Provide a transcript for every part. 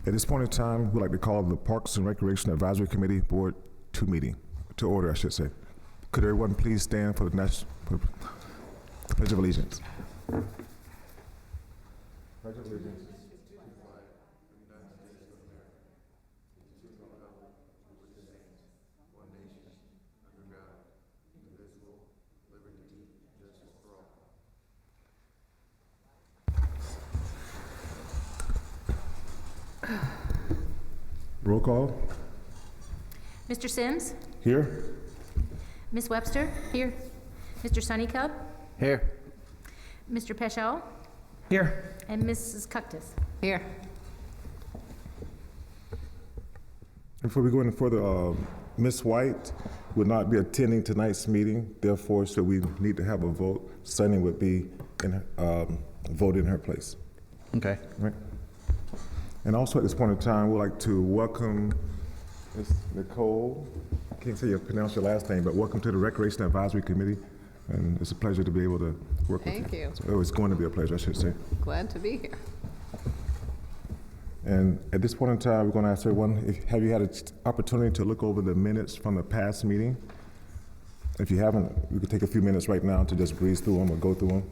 At this point in time, we'd like to call the Parks and Recreation Advisory Committee Board to order, I should say. Could everyone please stand for the Pledge of Allegiance? Pledge of Allegiance. Roll call. Mr. Sims? Here. Ms. Webster? Here. Mr. Sunnycup? Here. Mr. Peschel? Here. And Mrs. Custis? Here. Before we go any further, Ms. White will not be attending tonight's meeting. Therefore, so we need to have a vote. Sunny would be vote in her place. Okay. Right. And also at this point in time, we'd like to welcome Ms. Nicole. I can't say you pronounce your last name, but welcome to the Recreation Advisory Committee. And it's a pleasure to be able to work with you. Thank you. So it's going to be a pleasure, I should say. Glad to be here. And at this point in time, we're going to ask everyone, have you had an opportunity to look over the minutes from the past meeting? If you haven't, we could take a few minutes right now to just breeze through them or go through them.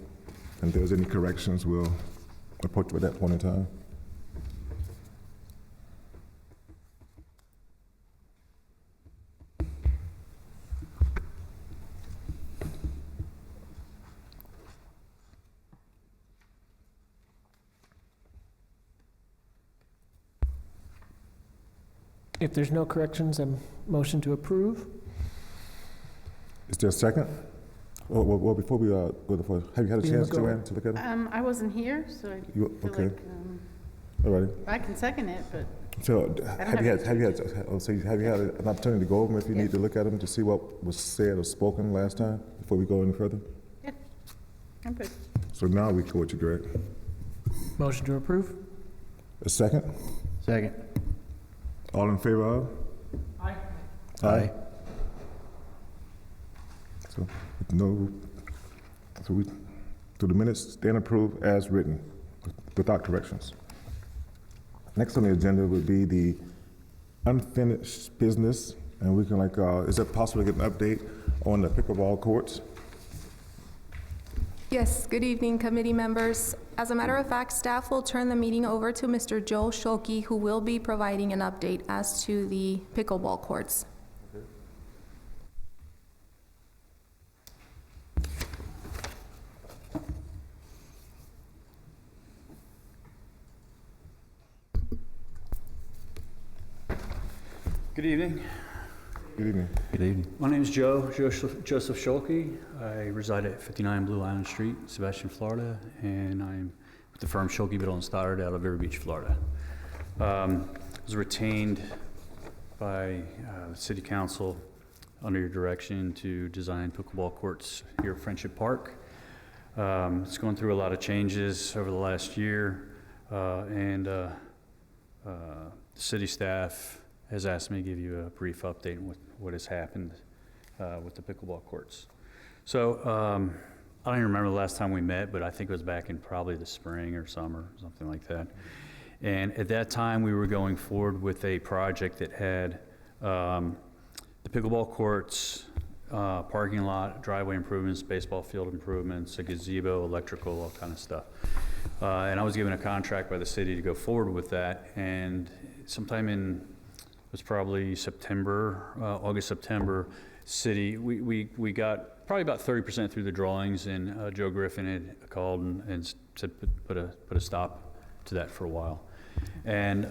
And if there's any corrections, we'll approach them at that point in time. If there's no corrections, a motion to approve. Is there a second? Well, before we go to the first, have you had a chance, go. Joanne, to look at it? I wasn't here, so I feel Okay. like All righty. I can second it, but So have you had an opportunity to go over them if you Yeah. need to look at them to see what was said or spoken last time before we go any further? yeah, I'm good. So now we go with you, Greg. Motion to approve. A second? Second. All in favor of? Aye. Aye. So the minutes stand approved as written without corrections. Next on the agenda would be the unfinished business, and we can is it possible to get an update on the pickleball courts? Yes, good evening, committee members. As a matter of fact, staff will turn the meeting over to Mr. Joe Schulke, who will be providing an update as to the pickleball courts. Good evening. Good evening. Good evening. My name is Joseph Schulke. I reside at 59 Blue Island Street, Sebastian, Florida, and I'm with the firm Schulke, Biddle & Stoddard out of Vero Beach, Florida. I was retained by the City Council under your direction to design pickleball courts here at Friendship Park. It's going through a lot of changes over the last year, and city staff has asked me to give you a brief update on what has happened with the pickleball courts. So I don't even remember the last time we met, but I think it was back in probably the spring or summer, something like that. And at that time, we were going forward with a project that had the pickleball courts, parking lot, driveway improvements, baseball field improvements, a gazebo, electrical, all kind of stuff. And I was given a contract by the city to go forward with that. And sometime in, it was probably September, August, September, city, we got probably about 30% through the drawings, and Joe Griffin had called and said put a stop to that for a while. And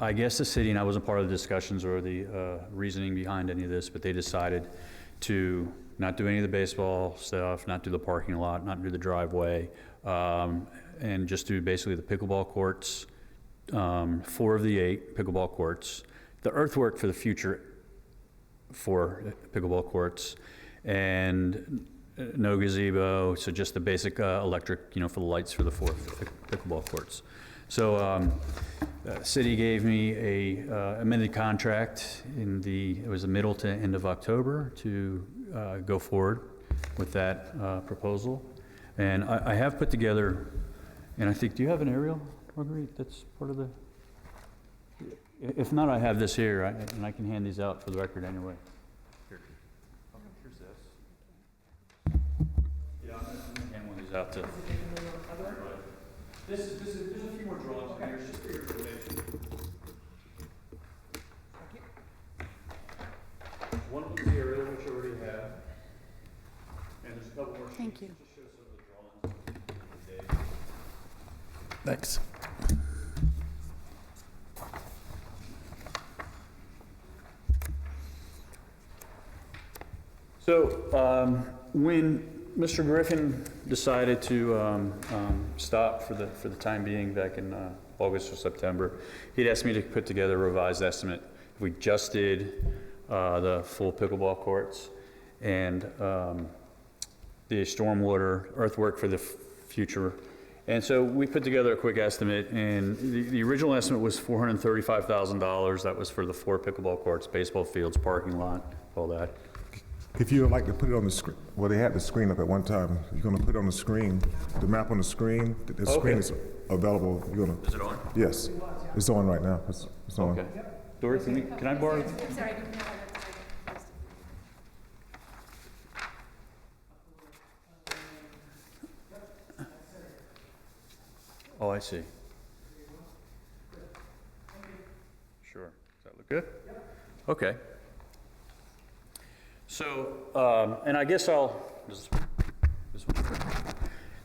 I guess the city, and I wasn't part of the discussions or the reasoning behind any of this, but they decided to not do any of the baseball stuff, not do the parking lot, not do the driveway, and just do basically the pickleball courts, 4 of the 8 pickleball courts, the earthwork for the future 4 pickleball courts, and no gazebo, so just the basic electric, for the lights for the 4 pickleball courts. So city gave me a amended contract it was the middle to end of October to go forward with that proposal. And I have put together, and I think, do you have an aerial, Marguerite, that's part of the? If not, I have this here, and I can hand these out for the record anyway. Here. Here's this. Yeah, I'm gonna hand one of these out to. There's a few more drawings in here, it's just for your information. One of them's the aerial, which you already have. And there's a couple more sheets. Thank you. that just show some of the drawings. Thanks. So, when Mr. Griffin decided to stop for the time being back in August or September, he'd asked me to put together a revised estimate. We just did the full pickleball courts and the stormwater earthwork for the future. And so we put together a quick estimate, and the original estimate was $435,000. That was for the 4 pickleball courts, baseball fields, parking lot, all that. If you would like to put it on the screen, well, they had the screen up at one time. You're gonna put it on the screen, the map on the screen. The screen Okay. is available. You're gonna, Is it on? yes, it's on right now. It's on. Okay. Dory, can I borrow? I'm sorry, I didn't know that. Oh, I see. Sure. Does that look good? Okay. So, and I guess this one.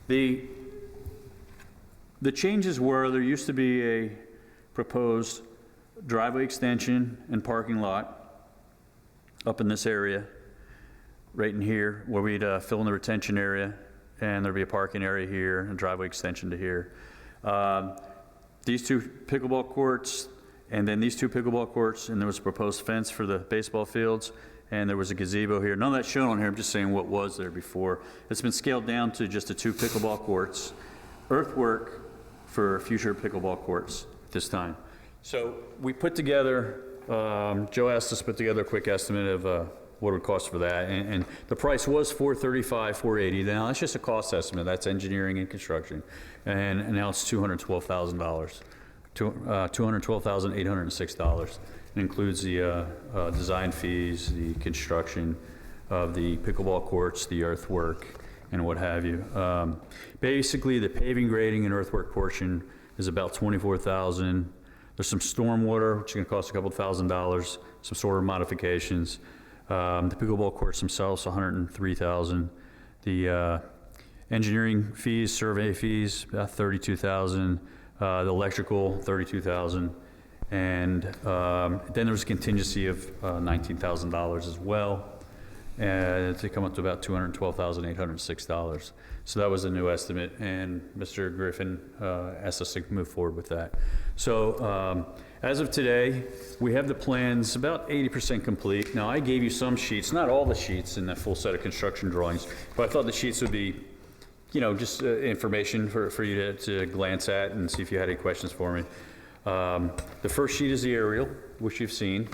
The changes were, there used to be a proposed driveway extension and parking lot up in this area, right in here, where we'd fill in the retention area, and there'd be a parking area here, and driveway extension to here. These 2 pickleball courts, and then these 2 pickleball courts, and there was a proposed fence for the baseball fields, and there was a gazebo here. None of that's shown on here, I'm just saying what was there before. It's been scaled down to just the 2 pickleball courts, earthwork for future pickleball courts at this time. So we put together, Joe asked us to put together a quick estimate of what it would cost for that, and the price was $435,000, $480,000. Now, that's just a cost estimate, that's engineering and construction, and now it's $212,000, $212,806. It includes the design fees, the construction of the pickleball courts, the earthwork, and what have you. Basically, the paving, grading, and earthwork portion is about $24,000. There's some stormwater, which is gonna cost a couple $1,000, some sort of modifications. The pickleball courts themselves, $103,000. The engineering fees, survey fees, about $32,000. The electrical, $32,000. And then there was a contingency of $19,000 as well, to come up to about $212,806. So that was a new estimate, and Mr. Griffin asked us to move forward with that. So as of today, we have the plans about 80% complete. Now, I gave you some sheets, not all the sheets in that full set of construction drawings, but I thought the sheets would be, you know, just information for you to glance at and see if you had any questions for me. The first sheet is the aerial, which you've seen.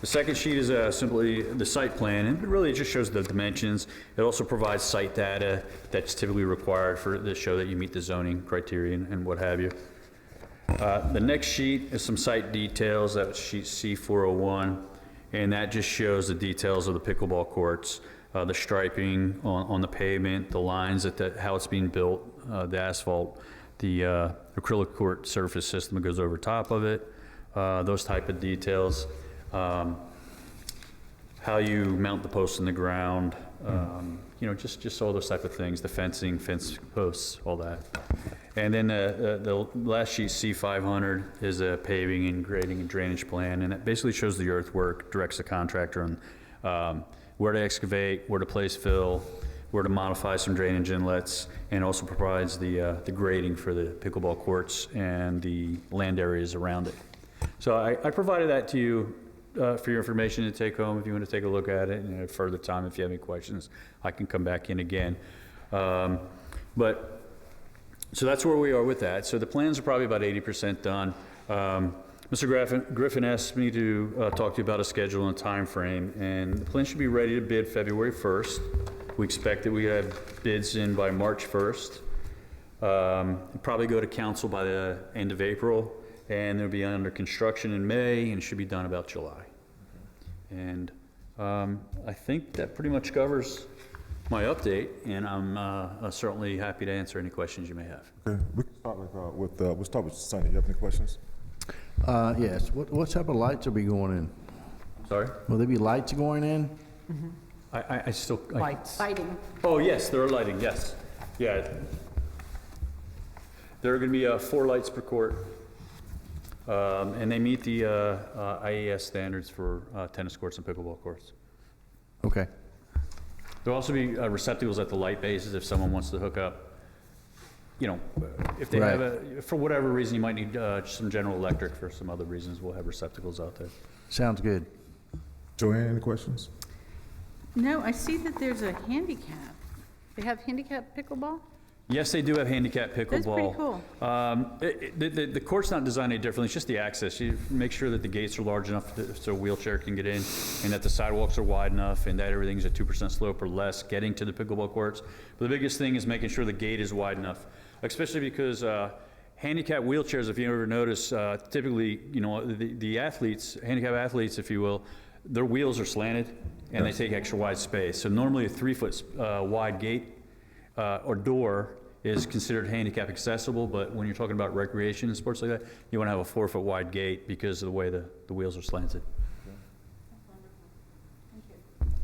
The second sheet is simply the site plan, and really it just shows the dimensions. It also provides site data that's typically required to show that you meet the zoning criteria and what have you. The next sheet is some site details. That was sheet C401, and that just shows the details of the pickleball courts, the striping on the pavement, the lines, how it's being built, the asphalt, the acrylic court surface system that goes over top of it, those type of details. How you mount the posts in the ground, you know, just all those type of things, the fencing, fence posts, all that. And then the last sheet, C500, is a paving and grading and drainage plan, and it basically shows the earthwork, directs the contractor on where to excavate, where to place fill, where to modify some drainage inlets, and also provides the grading for the pickleball courts and the land areas around it. So I provided that to you for your information to take home if you want to take a look at it, and at further time, if you have any questions, I can come back in again. So that's where we are with that. So the plans are probably about 80% done. Mr. Griffin asked me to talk to you about a schedule and a time frame, and the plan should be ready to bid February 1st. We expect that we have bids in by March 1st. Probably go to council by the end of April, and they'll be under construction in May, and it should be done about July. And I think that pretty much covers my update, and I'm certainly happy to answer any questions you may have. Okay, we can start we'll start with Sonny. You have any questions? Yes, what type of lights will be going in? Sorry? Will there be lights going in? I still... Lights. Fighting. Oh, yes, there are lighting, yes. Yeah. There are going to be 4 lights per court, and they meet the IES standards for tennis courts and pickleball courts. Okay. There'll also be receptacles at the light bases if someone wants to hook up, you know, if they have for whatever reason, you might need some General Electric. For some other reasons, we'll have receptacles out there. Sounds good. Joanne, any questions? No, I see that there's a handicap. They have handicap pickleball? Yes, they do have handicap pickleball. That's pretty cool. The court's not designed any differently, it's just the access. You make sure that the gates are large enough so a wheelchair can get in, and that the sidewalks are wide enough, and that everything's at 2% slope or less getting to the pickleball courts. But the biggest thing is making sure the gate is wide enough, especially because handicap wheelchairs, if you ever notice, typically, you know, the athletes, handicap athletes, if you will, their wheels are slanted, and they take extra wide space. So normally a 3-foot wide gate or door is considered handicap accessible, but when you're talking about recreation and sports like that, you want to have a 4-foot wide gate because of the way the wheels are slanted.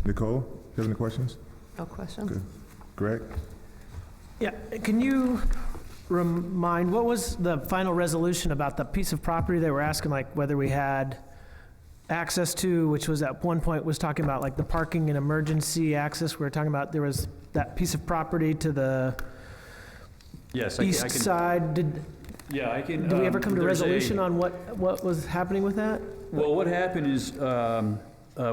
Nicole, you have any questions? No questions. Good. Greg? Yeah, can you remind, what was the final resolution about the piece of property they were asking, like whether we had access to, which was at one point was talking about like the parking and emergency access. We were talking about there was that piece of property to the Yes, east side. Yeah, I can. Did we ever come to there's resolution on what was happening with that? Well, what happened is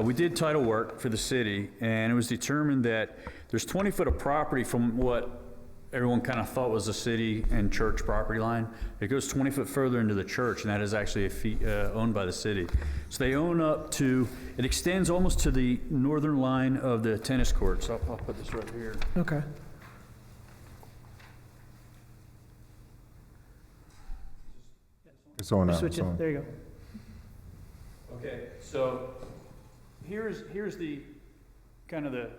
we did title work for the city, and it was determined that there's 20 foot of property from what everyone kind of thought was the city and church property line. It goes 20 foot further into the church, and that is actually owned by the city. So they own up to, it extends almost to the northern line of the tennis courts. I'll put this right here. Okay. It's on now. Switch It's it. on. There you go. Okay, so here's the kind of the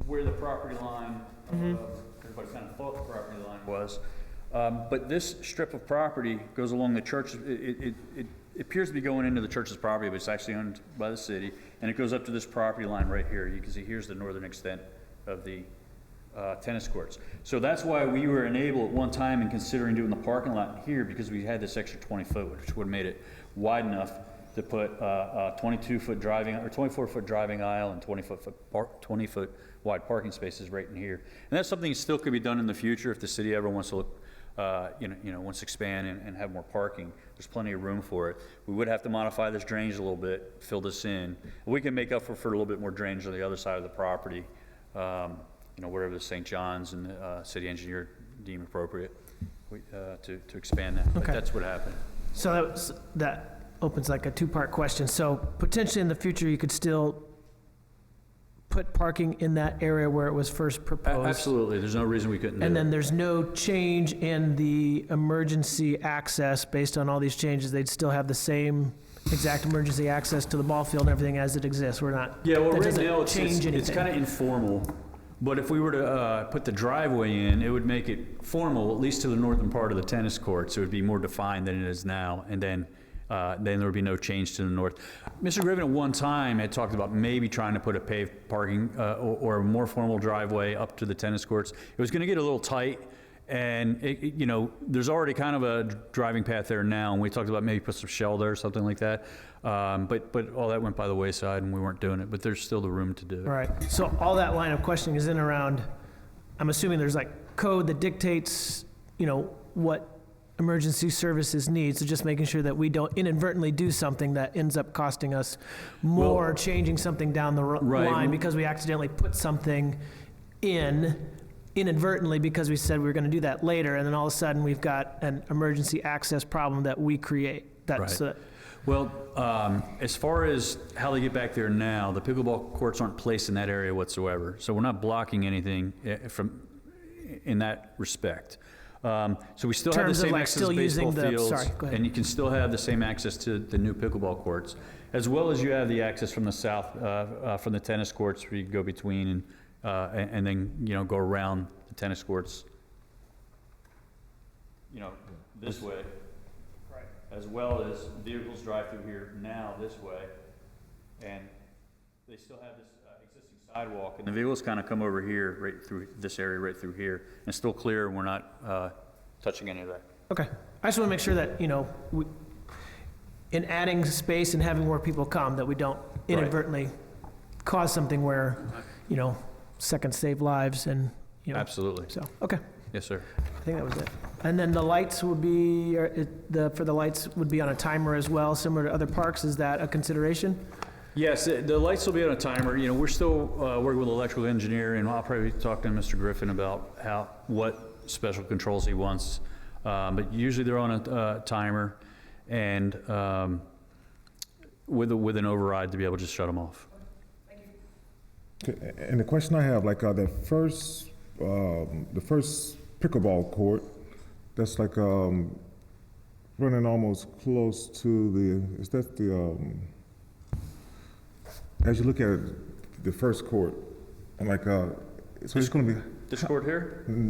where the property line, everybody kind of thought the property line was. But this strip of property goes along the church. It appears to be going into the church's property, but it's actually owned by the city, and it goes up to this property line right here. You can see here's the northern extent of the tennis courts. So that's why we were enabled at one time in considering doing the parking lot here, because we had this extra 20 foot, which would have made it wide enough to put a 22-foot driving or 24-foot driving aisle and 20-foot wide parking spaces right in here. And that's something that still could be done in the future if the city ever wants to look, wants to expand and have more parking. There's plenty of room for it. We would have to modify this drainage a little bit, fill this in. We can make up for a little bit more drainage on the other side of the property. Wherever the St. John's and the city engineer deem appropriate to expand that. But Okay. that's what happened. So that opens like a two-part question. So potentially in the future, you could still put parking in that area where it was first proposed? Absolutely. There's no reason we couldn't do And then it. there's no change in the emergency access based on all these changes? They'd still have the same exact emergency access to the ball field and everything as it exists? We're not, Yeah, well, that right doesn't now, change it's anything. kind of informal. But if we were to put the driveway in, it would make it formal, at least to the northern part of the tennis courts. It would be more defined than it is now, and then there would be no change to the north. Mr. Griffin at one time had talked about maybe trying to put a paved parking or a more formal driveway up to the tennis courts. It was going to get a little tight, and there's already kind of a driving path there now, and we talked about maybe put some shell there or something like that. But all that went by the wayside, and we weren't doing it. But there's still the room to do it. All right, so all that line of questioning is in around, I'm assuming there's like code that dictates, what emergency services need, so just making sure that we don't inadvertently do something that ends up costing us more, Well, changing something down the right. line because we accidentally put something in inadvertently because we said we were going to do that later, and then all of a sudden we've got an emergency access problem that we create. That's Right. Well, as far as how they get back there now, the pickleball courts aren't placed in that area whatsoever. So we're not blocking anything in that respect. So we still have the Terms of, same like, access still to baseball using the- fields. sorry, go ahead. And you can still have the same access to the new pickleball courts, as well as you have the access from the south, from the tennis courts where you go between and then, go around the tennis courts, this way. Right. As well as vehicles drive through here now this way, and they still have this existing sidewalk, and the vehicles kind of come over here, right through this area, right through here, and it's still clear, and we're not touching any of that. Okay. I just want to make sure that, in adding space and having more people come, that we don't inadvertently cause something where, seconds save lives and, Absolutely. so, okay. Yes, sir. I think that was it. And then the lights would be, for the lights would be on a timer as well, similar to other parks. Is that a consideration? Yes, the lights will be on a timer. We're still working with an electrical engineer, and I'll probably talk to Mr. Griffin about what special controls he wants. But usually they're on a timer, and with an override to be able to just shut them off. Okay, and the question I have, like, the first pickleball court, that's like, running almost close to is that as you look at it, the first court, and like, so it's gonna be, This court here, on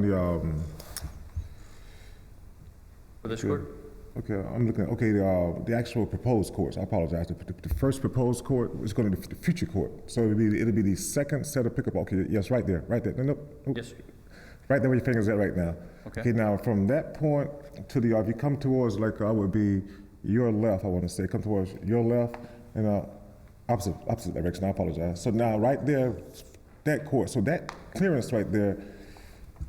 the, or this court? okay, I'm looking, okay, the actual proposed courts, I apologize. The first proposed court is gonna be the future court. So it'll be the second set of pickleball, okay, yes, right there. No, Yes. right there where your finger's at right now. Okay. Now from that point to if you come towards, like, I would be your left, I want to say, come towards your left, and opposite direction, I apologize. So now right there, that court, so that clearance right there,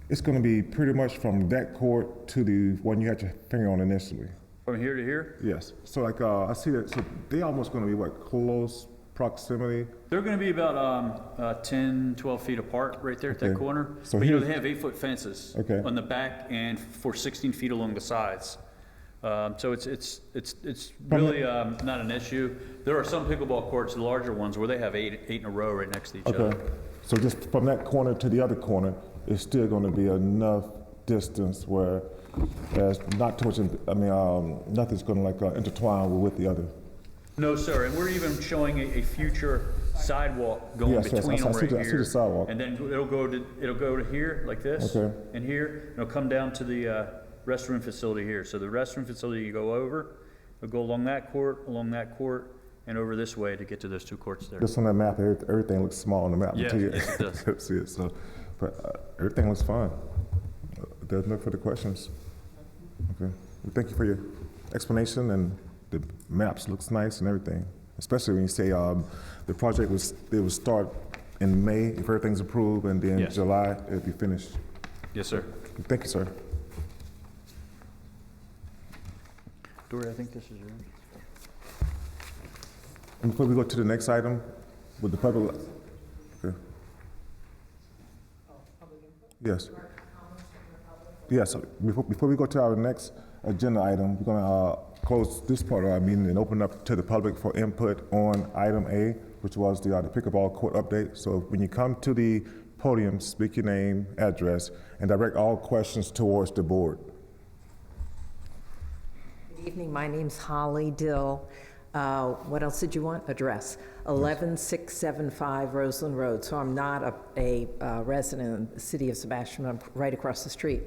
it's going to be pretty much from that court to the one you had your finger on initially. From here to here? Yes. So like, I see that, so they almost going to be what, close proximity? They're going to be about 10, 12 feet apart right there at that Okay. corner. So But here's- they have 8-foot fences Okay. on the back and for 16 feet along the sides. So it's really not an issue. There are some pickleball courts, the larger ones, where they have eight in a row right next to each Okay. other. So just from that corner to the other corner, it's still going to be enough distance where there's not too much, nothing's going to like intertwine with the other. No, sir, and we're even showing a future sidewalk going Yes, yes, between I them see right the- here. I see the sidewalk. And then it'll go to here, like this. Okay. And here, and it'll come down to the restroom facility here. So the restroom facility you go over, it'll go along that court, and over this way to get to those two courts there. Just on that map, everything looks small on the map. Yes, until you yes, it does. see it. So, but everything looks fine. There's no further questions. Okay. Well, thank you for your explanation, and the maps looks nice and everything. Especially when you say the project will start in May if everything's approved, and then Yes. July it'll be finished. Yes, sir. Thank you, sir. Dory, I think this is yours. And before we go to the next item, with the public, okay. Yes. Yes, so before we go to our next agenda item, we're gonna close this part of our meeting and open up to the public for input on item A, which was the pickleball court update. So when you come to the podium, speak your name, address, and direct all questions towards the board. Good evening, my name's Holly Dill. What else did you want? Address, 11675 Roseland Road. So I'm not a resident of the city of Sebastian, I'm right across the street.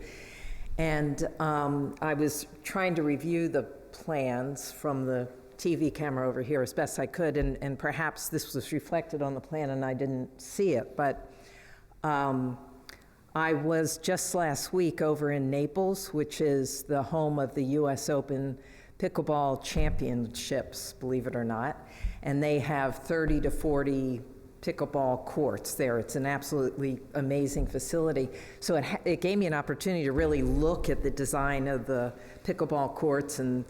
And I was trying to review the plans from the TV camera over here as best I could, and perhaps this was reflected on the plan and I didn't see it, but I was just last week over in Naples, which is the home of the US Open Pickleball Championships, believe it or not, and they have 30 to 40 pickleball courts there. It's an absolutely amazing facility. So it gave me an opportunity to really look at the design of the pickleball courts and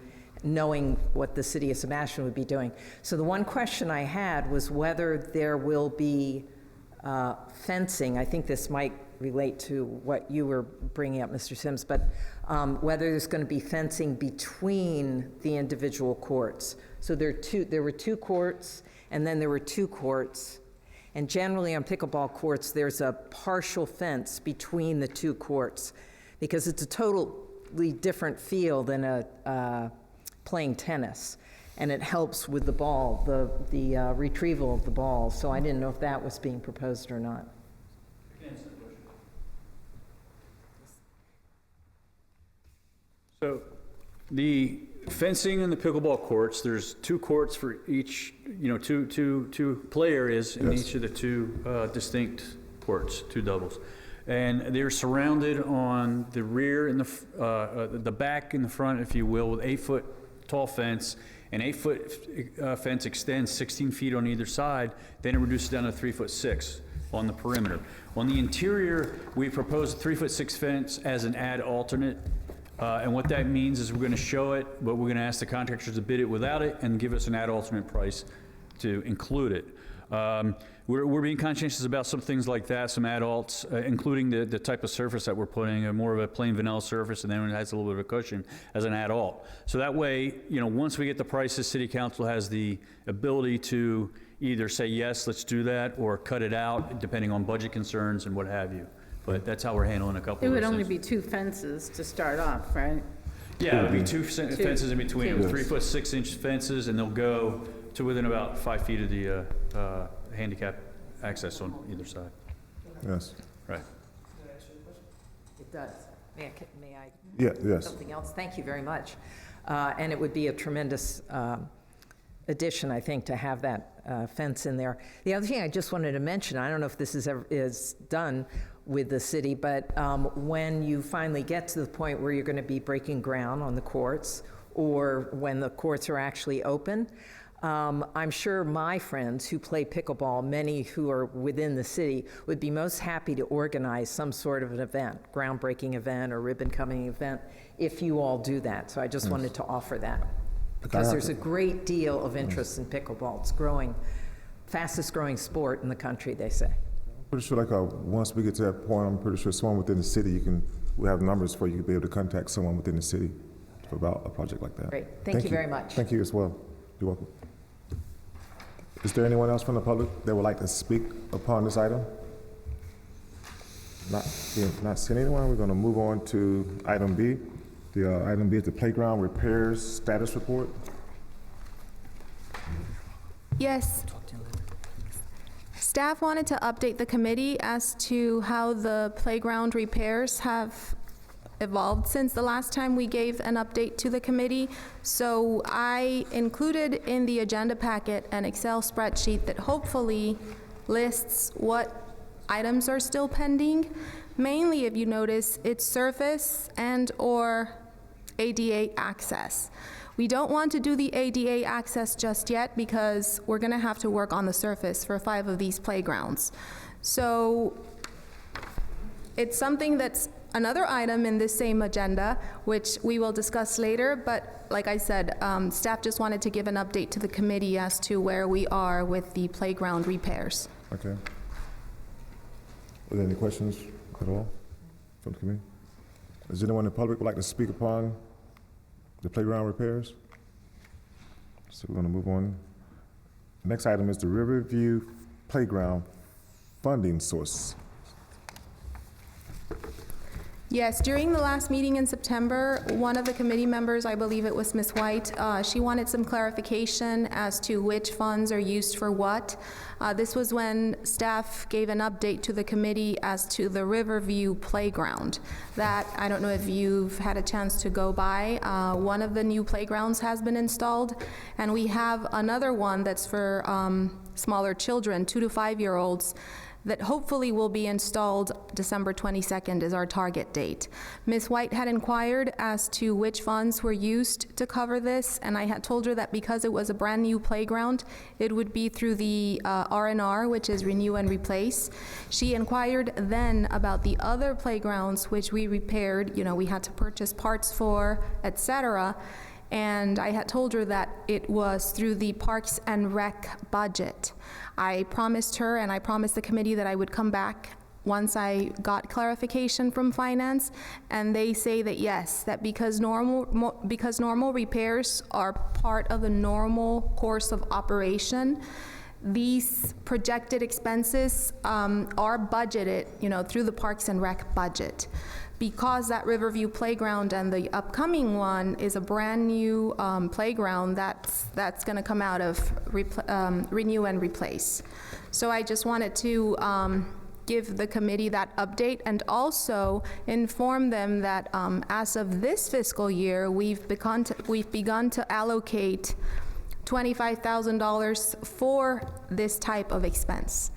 knowing what the city of Sebastian would be doing. So the one question I had was whether there will be fencing. I think this might relate to what you were bringing up, Mr. Sims, but whether there's going to be fencing between the individual courts. So there were two courts, and then there were two courts. And generally on pickleball courts, there's a partial fence between the two courts because it's a totally different feel than playing tennis, and it helps with the ball, the retrieval of the ball. So I didn't know if that was being proposed or not. So the fencing in the pickleball courts, there's 2 courts for each, two play areas in Yes. each of the 2 distinct courts, 2 doubles. And they're surrounded on the rear and the back and the front, if you will, with 8-foot tall fence. An 8-foot fence extends 16 feet on either side, then it reduces down to 3'6" on the perimeter. On the interior, we proposed a 3'6" fence as an add alternate. And what that means is we're going to show it, but we're going to ask the contractors to bid it without it and give us an add alternate price to include it. We're being conscientious about some things like that, some add alts, including the type of surface that we're putting, more of a plain vanilla surface, and then it has a little bit of a cushion as an add alt. So that way, once we get the prices, City Council has the ability to either say, yes, let's do that, or cut it out, depending on budget concerns and what have you. But that's how we're handling a couple It of would those only things. be 2 fences to start off, right? Yeah, it'd be 2 fences in between, Two. 3'6" fences, and they'll go to within about 5 feet of the handicap access on either side. Yes. Right. It does. May I? Yeah, yes. Something else? Thank you very much. And it would be a tremendous addition, I think, to have that fence in there. The other thing I just wanted to mention, I don't know if this is done with the city, but when you finally get to the point where you're going to be breaking ground on the courts, or when the courts are actually open, I'm sure my friends who play pickleball, many who are within the city, would be most happy to organize some sort of an event, groundbreaking event or ribbon-cutting event, if you all do that. So I just wanted to offer that, because there's a great deal of interest in pickleball. It's growing, fastest growing sport in the country, they say. Pretty sure once we get to that point, I'm pretty sure someone within the city, we have numbers for you to be able to contact someone within the city about a project like that. Great. Thank you very much. Thank you as well. You're welcome. Is there anyone else from the public that would like to speak upon this item? Not seeing anyone, we're going to move on to item B. The item B is the playground repairs status report. Yes. Staff wanted to update the committee as to how the playground repairs have evolved since the last time we gave an update to the committee. So I included in the agenda packet an Excel spreadsheet that hopefully lists what items are still pending. Mainly, if you notice, it's surface and or ADA access. We don't want to do the ADA access just yet because we're going to have to work on the surface for 5 of these playgrounds. So it's something that's another item in this same agenda, which we will discuss later, but like I said, staff just wanted to give an update to the committee as to where we are with the playground repairs. Okay. Are there any questions at all from the committee? Does anyone in the public would like to speak upon the playground repairs? So we're going to move on. Next item is the Riverview Playground funding source. Yes, during the last meeting in September, one of the committee members, I believe it was Ms. White, she wanted some clarification as to which funds are used for what. This was when staff gave an update to the committee as to the Riverview Playground. That, I don't know if you've had a chance to go by, one of the new playgrounds has been installed, and we have another one that's for smaller children, 2 to 5-year-olds, that hopefully will be installed December 22nd is our target date. Ms. White had inquired as to which funds were used to cover this, and I had told her that because it was a brand-new playground, it would be through the R&R, which is renew and replace. She inquired then about the other playgrounds which we repaired, we had to purchase parts for, etc., and I had told her that it was through the Parks and Rec budget. I promised her and I promised the committee that I would come back once I got clarification from finance, and they say that yes, that because normal repairs are part of the normal course of operation, these projected expenses are budgeted, through the Parks and Rec budget. because that Riverview playground and the upcoming one is a brand-new playground that's going to come out of renew and replace. So I just wanted to give the committee that update and also inform them that as of this fiscal year, we've begun to allocate $25,000 for this type of expense.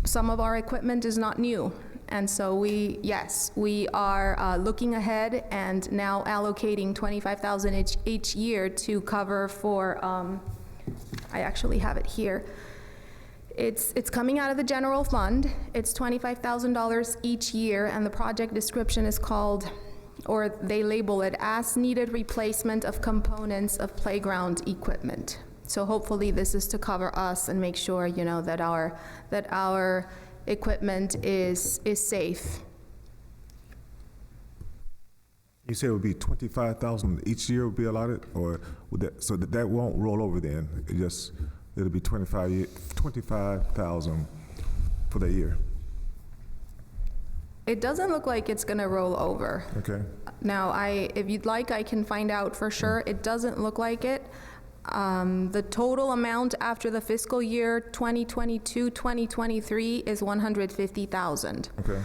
Some of our equipment is not new, and so we are looking ahead and now allocating $25,000 each year to cover for, I actually have it here. It's coming out of the general fund. It's $25,000 each year, and the project description is called, or they label it, as needed replacement of components of playground equipment. So hopefully this is to cover us and make sure, you know, that our equipment is safe. You said it would be 25,000 each year would be allotted, or would that, so that won't roll over then? It'll be 25,000 for the year. It doesn't look like it's gonna roll over. Okay. Now, if you'd like, I can find out for sure. It doesn't look like it. The total amount after the fiscal year 2022-2023 is $150,000. Okay.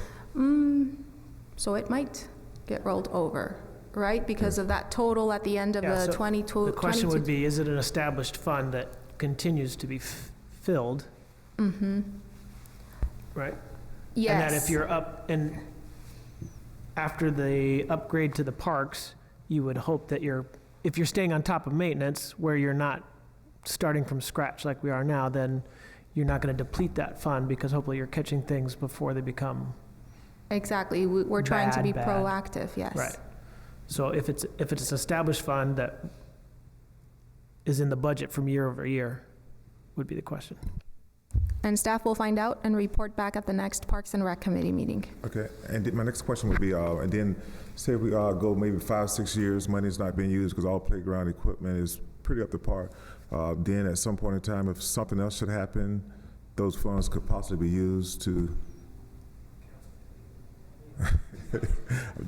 So it might get rolled over, right? Because of that total at the end of Yeah, the so 22. The question would be, is it an established fund that continues to be filled? Mm-hmm. Right? Yes. And that if you're up, and after the upgrade to the parks, you would hope that if you're staying on top of maintenance, where you're not starting from scratch like we are now, then you're not going to deplete that fund, because hopefully you're catching things before they become. Exactly. We're trying to be Bad. proactive, yes. Right. So if it's an established fund that is in the budget from year over year, would be the question. And staff will find out and report back at the next Parks and Rec Committee meeting. Okay, and my next question would be, and then say we go maybe 5-6 years, money's not being used because all playground equipment is pretty up to par. Then at some point in time, if something else should happen, those funds could possibly be used to.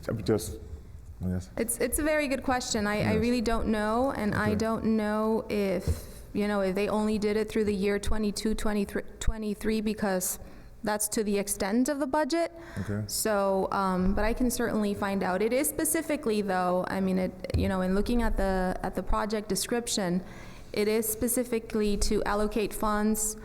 I'm just. Yes. It's a very good question. I really don't know, and Okay. I don't know if they only did it through the year 22, 23, because that's to the extent of the budget. Okay. So, but I can certainly find out. It is specifically, though, I mean, in looking at the project description, it is specifically to allocate funds.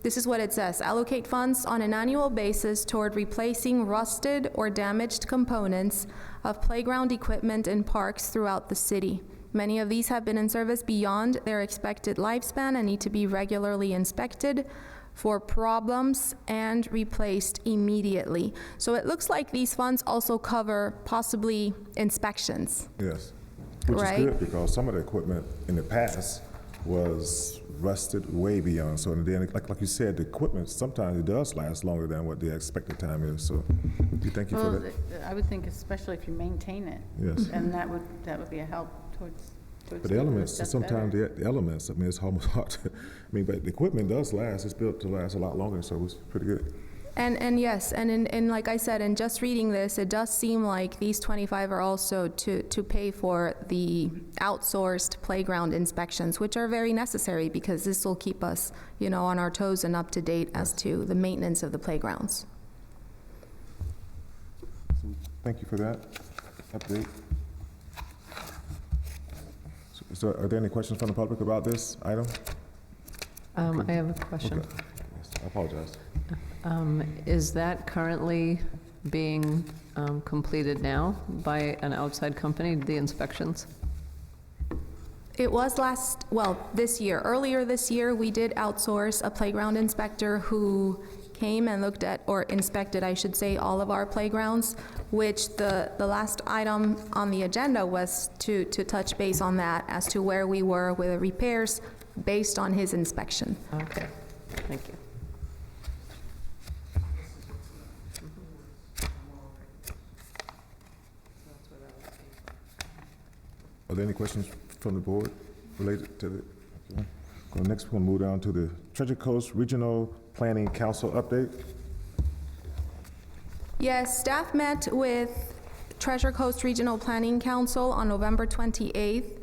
This is what it says: allocate funds on an annual basis toward replacing rusted or damaged components of playground equipment in parks throughout the city. Many of these have been in service beyond their expected lifespan and need to be regularly inspected for problems and replaced immediately. So it looks like these funds also cover possibly inspections. Yes, which Right. is good, because some of the equipment in the past was rusted way beyond. So then, like you said, the equipment, sometimes it does last longer than what the expected time is. So we thank you for Well, that. I would think especially if you maintain it. Yes. And that would be a help towards But the making elements, stuff sometimes better. the elements, I mean, it's almost hard to, but the equipment does last. It's built to last a lot longer, so it's pretty good. And yes, and in like I said, in just reading this, it does seem like these 25 are also to pay for the outsourced playground inspections, which are very necessary, because this will keep us, on our toes and up to date as to the maintenance of the playgrounds. Thank you for that update. So are there any questions from the public about this item? I have a question. Okay. Yes, I apologize. Is that currently being completed now by an outside company, the inspections? It was this year. Earlier this year, we did outsource a playground inspector who came and looked at, or inspected, I should say, all of our playgrounds, which the last item on the agenda was to touch base on that as to where we were with the repairs based on his inspection. Okay, thank you. Are there any questions from the board related to the, okay. Well, next we'll move down to the Treasure Coast Regional Planning Council update. Yes, staff met with Treasure Coast Regional Planning Council on November 28th.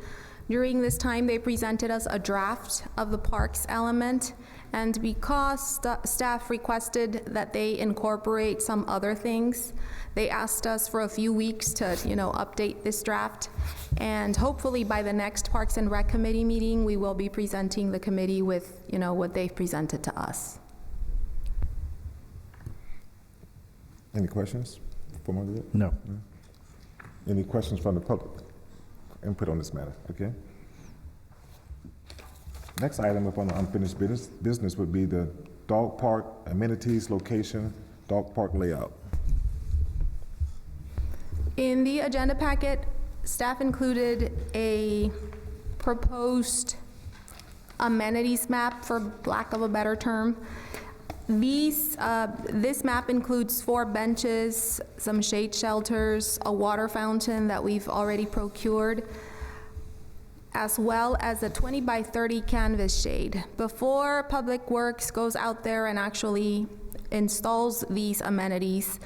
During this time, they presented us a draft of the parks element, and because staff requested that they incorporate some other things, they asked us for a few weeks to, update this draft, and hopefully by the next Parks and Rec Committee meeting, we will be presenting the committee with, what they've presented to us. Any questions for Margaret? No. Any questions from the public? Input on this matter, okay? Next item up on the unfinished business would be the dog park amenities, location, dog park layout. In the agenda packet, staff included a proposed amenities map, for lack of a better term. This map includes 4 benches, some shade shelters, a water fountain that we've already procured, as well as a 20 by 30 canvas shade. Before Public Works goes out there and actually installs these amenities,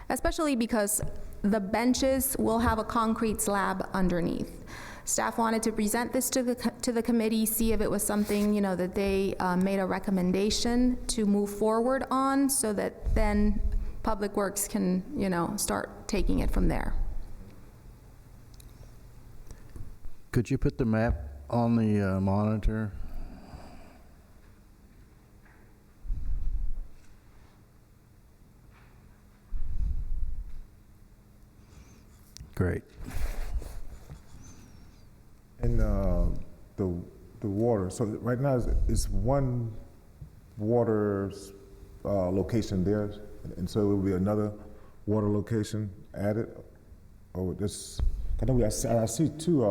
especially because the benches will have a concrete slab underneath. Staff wanted to present this to the committee, see if it was something, that they made a recommendation to move forward on, so that then Public Works can, start taking it from there. Could you put the map on the monitor? Great. And the water, so right now is one water location there, and so it will be another water location added? Or this, I know I see 2,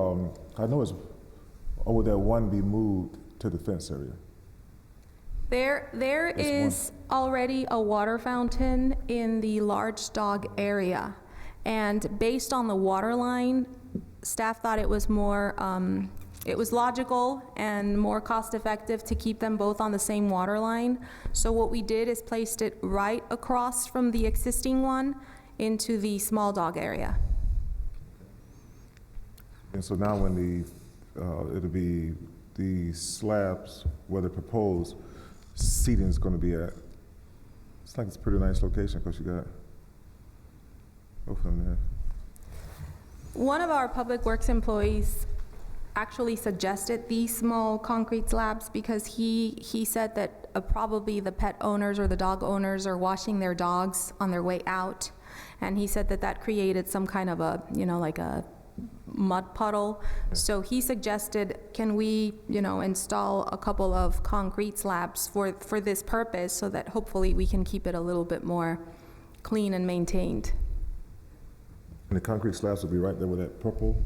I know it's, or will that one be moved to the fence area? There is already a water fountain in the large dog area, and based on the water line, staff thought it was more, it was logical and more cost-effective to keep them both on the same water line. So what we did is placed it right across from the existing one into the small dog area. And so now when it'll be the slabs, where the proposed seating is going to be at, it's like it's a pretty nice location because you got both of them there. One of our Public Works employees actually suggested these small concrete slabs because he said that probably the pet owners or the dog owners are washing their dogs on their way out, and he said that created some kind of a, like a mud puddle. So he suggested, can we, install a couple of concrete slabs for this purpose, so that hopefully we can keep it a little bit more clean and maintained. And the concrete slabs will be right there with that purple?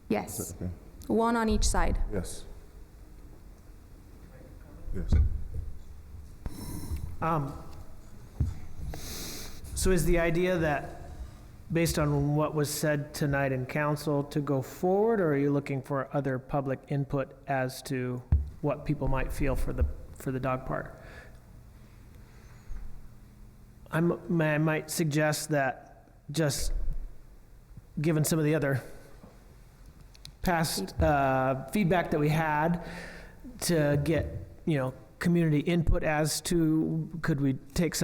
Yes, Okay. one on each side. Yes. Yes. So is the idea that, based on what was said tonight in council, to go forward, or are you looking for other public input as to what people might feel for the dog park? I might suggest that, just given some of the other past feedback that we had, to get, community input as to, could we take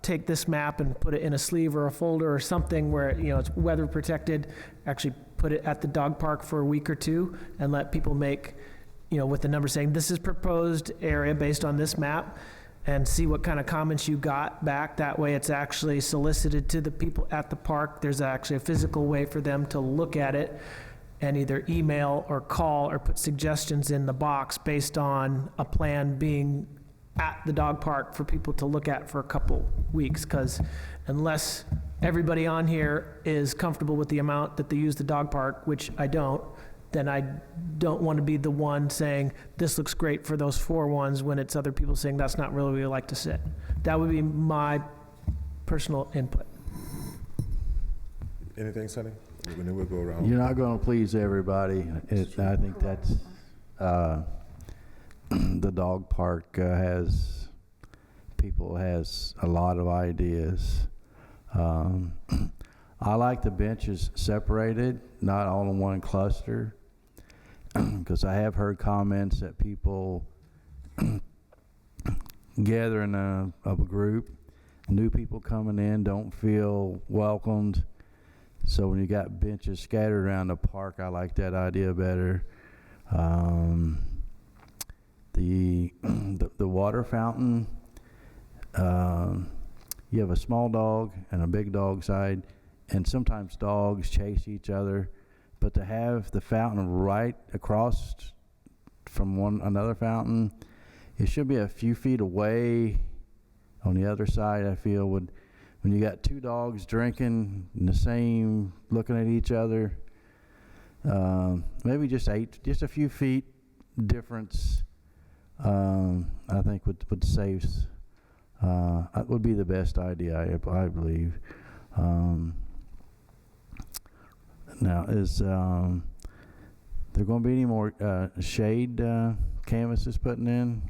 take this map and put it in a sleeve or a folder or something where, it's weather protected, actually put it at the dog park for a week or 2 and let people make, with the number saying, this is proposed area based on this map, and see what kind of comments you got back. That way it's actually solicited to the people at the park. There's actually a physical way for them to look at it and either email or call or put suggestions in the box based on a plan being at the dog park for people to look at for a couple weeks. Because unless everybody on here is comfortable with the amount that they use the dog park, which I don't, then I don't want to be the one saying, this looks great for those 4 ones, when it's other people saying, that's not really where we like to sit. That would be my personal input. Anything, Sonny? And then we'll go around. You're not going to please everybody. I think that's, the dog park has people has a lot of ideas. I like the benches separated, not all in one cluster, because I have heard comments that people gather in a group, new people coming in don't feel welcomed. So when you got benches scattered around the park, I like that idea better. The water fountain, you have a small dog and a big dog side, and sometimes dogs chase each other, but to have the fountain right across from another fountain, it should be a few feet away on the other side. I feel when you got two dogs drinking in the same, looking at each other, maybe just a few feet difference, I think would save, would be the best idea, I believe. Now, is there going to be any more shade canvases putting in?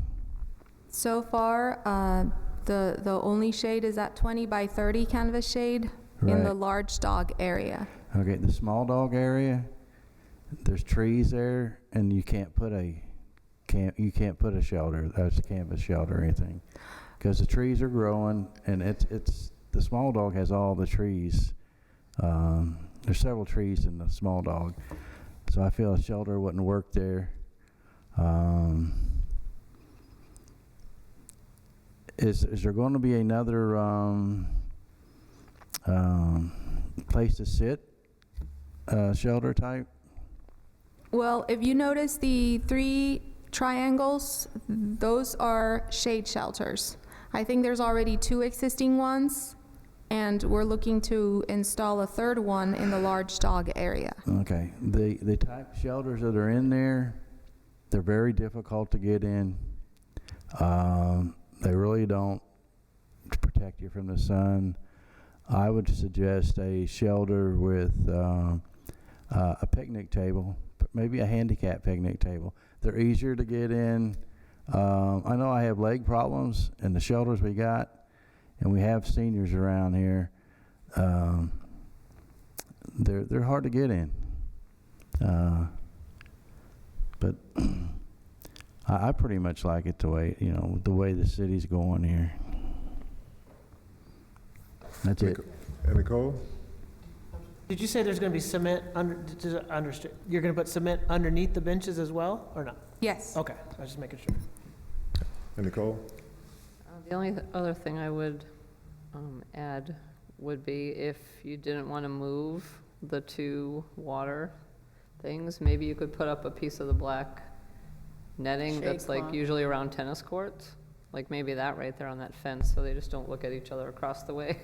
So far, the only shade is that 20 by 30 canvas shade in the Right. large dog area. Okay, the small dog area, there's trees there, and you can't put a shelter. That's a canvas shelter or anything, because the trees are growing, and it's the small dog has all the trees. There's several trees in the small dog, so I feel a shelter wouldn't work there. Is there going to be another place to sit, shelter type? Well, if you notice the 3 triangles, those are shade shelters. I think there's already 2 existing ones, and we're looking to install a 3rd one in the large dog area. Okay, the type of shelters that are in there, they're very difficult to get in. They really don't protect you from the sun. I would suggest a shelter with a picnic table, maybe a handicap picnic table. They're easier to get in. I know I have leg problems in the shelters we got, and we have seniors around here. They're hard to get in. But I pretty much like it the way the city's going here. That's it. And Nicole? Did you say there's going to be cement you're going to put cement underneath the benches as well, or not? Yes. Okay, I was just making sure. And Nicole? The only other thing I would add would be if you didn't want to move the 2 water things, maybe you could put up a piece of the black netting Shade that's like cloth. usually around tennis courts, like maybe that right there on that fence, so they just don't look at each other across the way.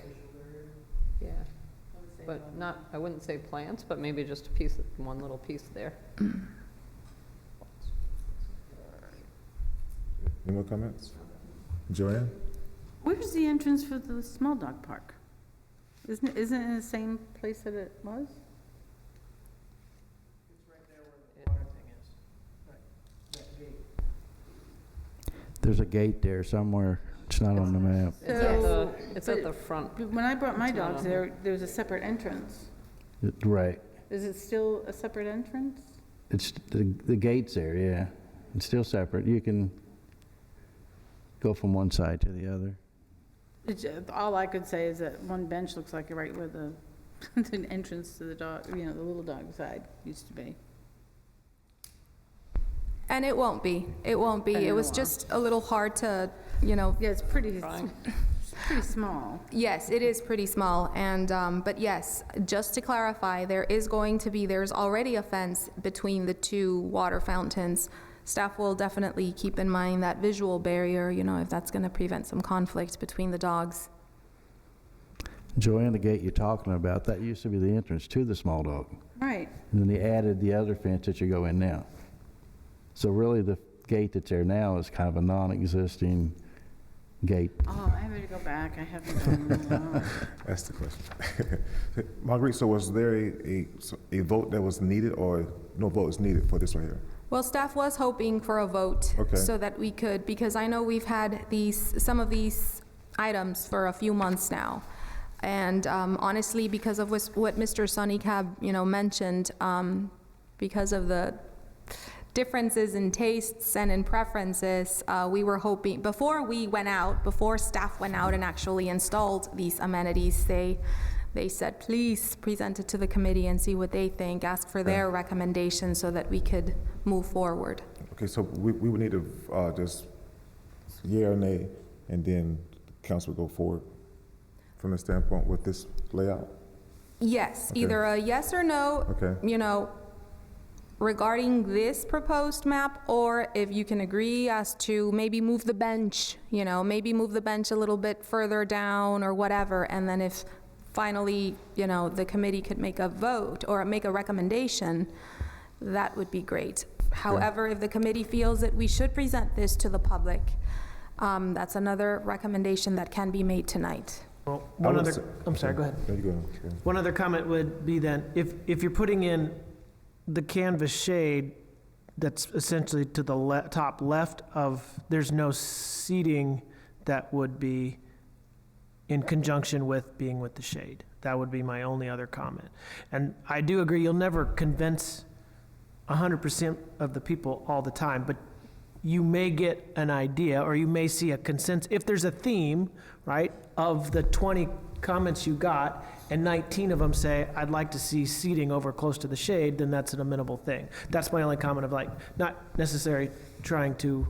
Yeah, but not, I wouldn't say plants, but maybe just a piece, one little piece there. Any more comments? Joanne? Where's the entrance for the small dog park? Isn't it in the same place that it was? There's a gate there somewhere. It's not on the map. It's at the front. When I brought my It's not dogs on there was a separate entrance. Right. Is it still a separate entrance? It's the gate's there, yeah. It's still separate. You can go from one side to the other. All I could say is that one bench looks like right where the the entrance to the dog, the little dog side used to be. And it won't be. It won't be. I It know. was just a little hard to, Yeah, it's pretty Fine. small. Yes, it is pretty small, and, but yes, just to clarify, there's already a fence between the 2 water fountains. Staff will definitely keep in mind that visual barrier, if that's going to prevent some conflict between the dogs. Joanne, the gate you're talking about, that used to be the entrance to the small dog. Right. And then they added the other fence that you go in now. So really the gate that's there now is kind of a non-existing gate. Oh, I better go back. I haven't done it in a while. That's the question. Marguerite, so was there a vote that was needed, or no vote is needed for this right here? Well, staff was hoping for a vote Okay. so that we could, because I know we've had some of these items for a few months now. And honestly, because of what Mr. Sunnycab, mentioned, because of the differences in tastes and in preferences, we were hoping, before staff went out and actually installed these amenities, they said, please present it to the committee and see what they think, ask for their recommendations so that we could move forward. Okay, so we would need to just yea or nay, and then council would go forward from the standpoint with this layout? Yes, Okay. either a yes or no, Okay. Regarding this proposed map, or if you can agree as to maybe move the bench, maybe move the bench a little bit further down or whatever, and then if finally, the committee could make a vote or make a recommendation, that would be great. However, if the committee feels that we should present this to the public, that's another recommendation that can be made tonight. Well, I'm sorry, go ahead. There you go. One other comment would be then, if you're putting in the canvas shade that's essentially to the top left of, there's no seating that would be in conjunction with being with the shade. That would be my only other comment. And I do agree, you'll never convince 100% of the people all the time, but you may get an idea, or you may see a consensus. If there's a theme, right, of the 20 comments you got, and 19 of them say, I'd like to see seating over close to the shade, then that's an amenable thing. That's my only comment of not necessarily trying to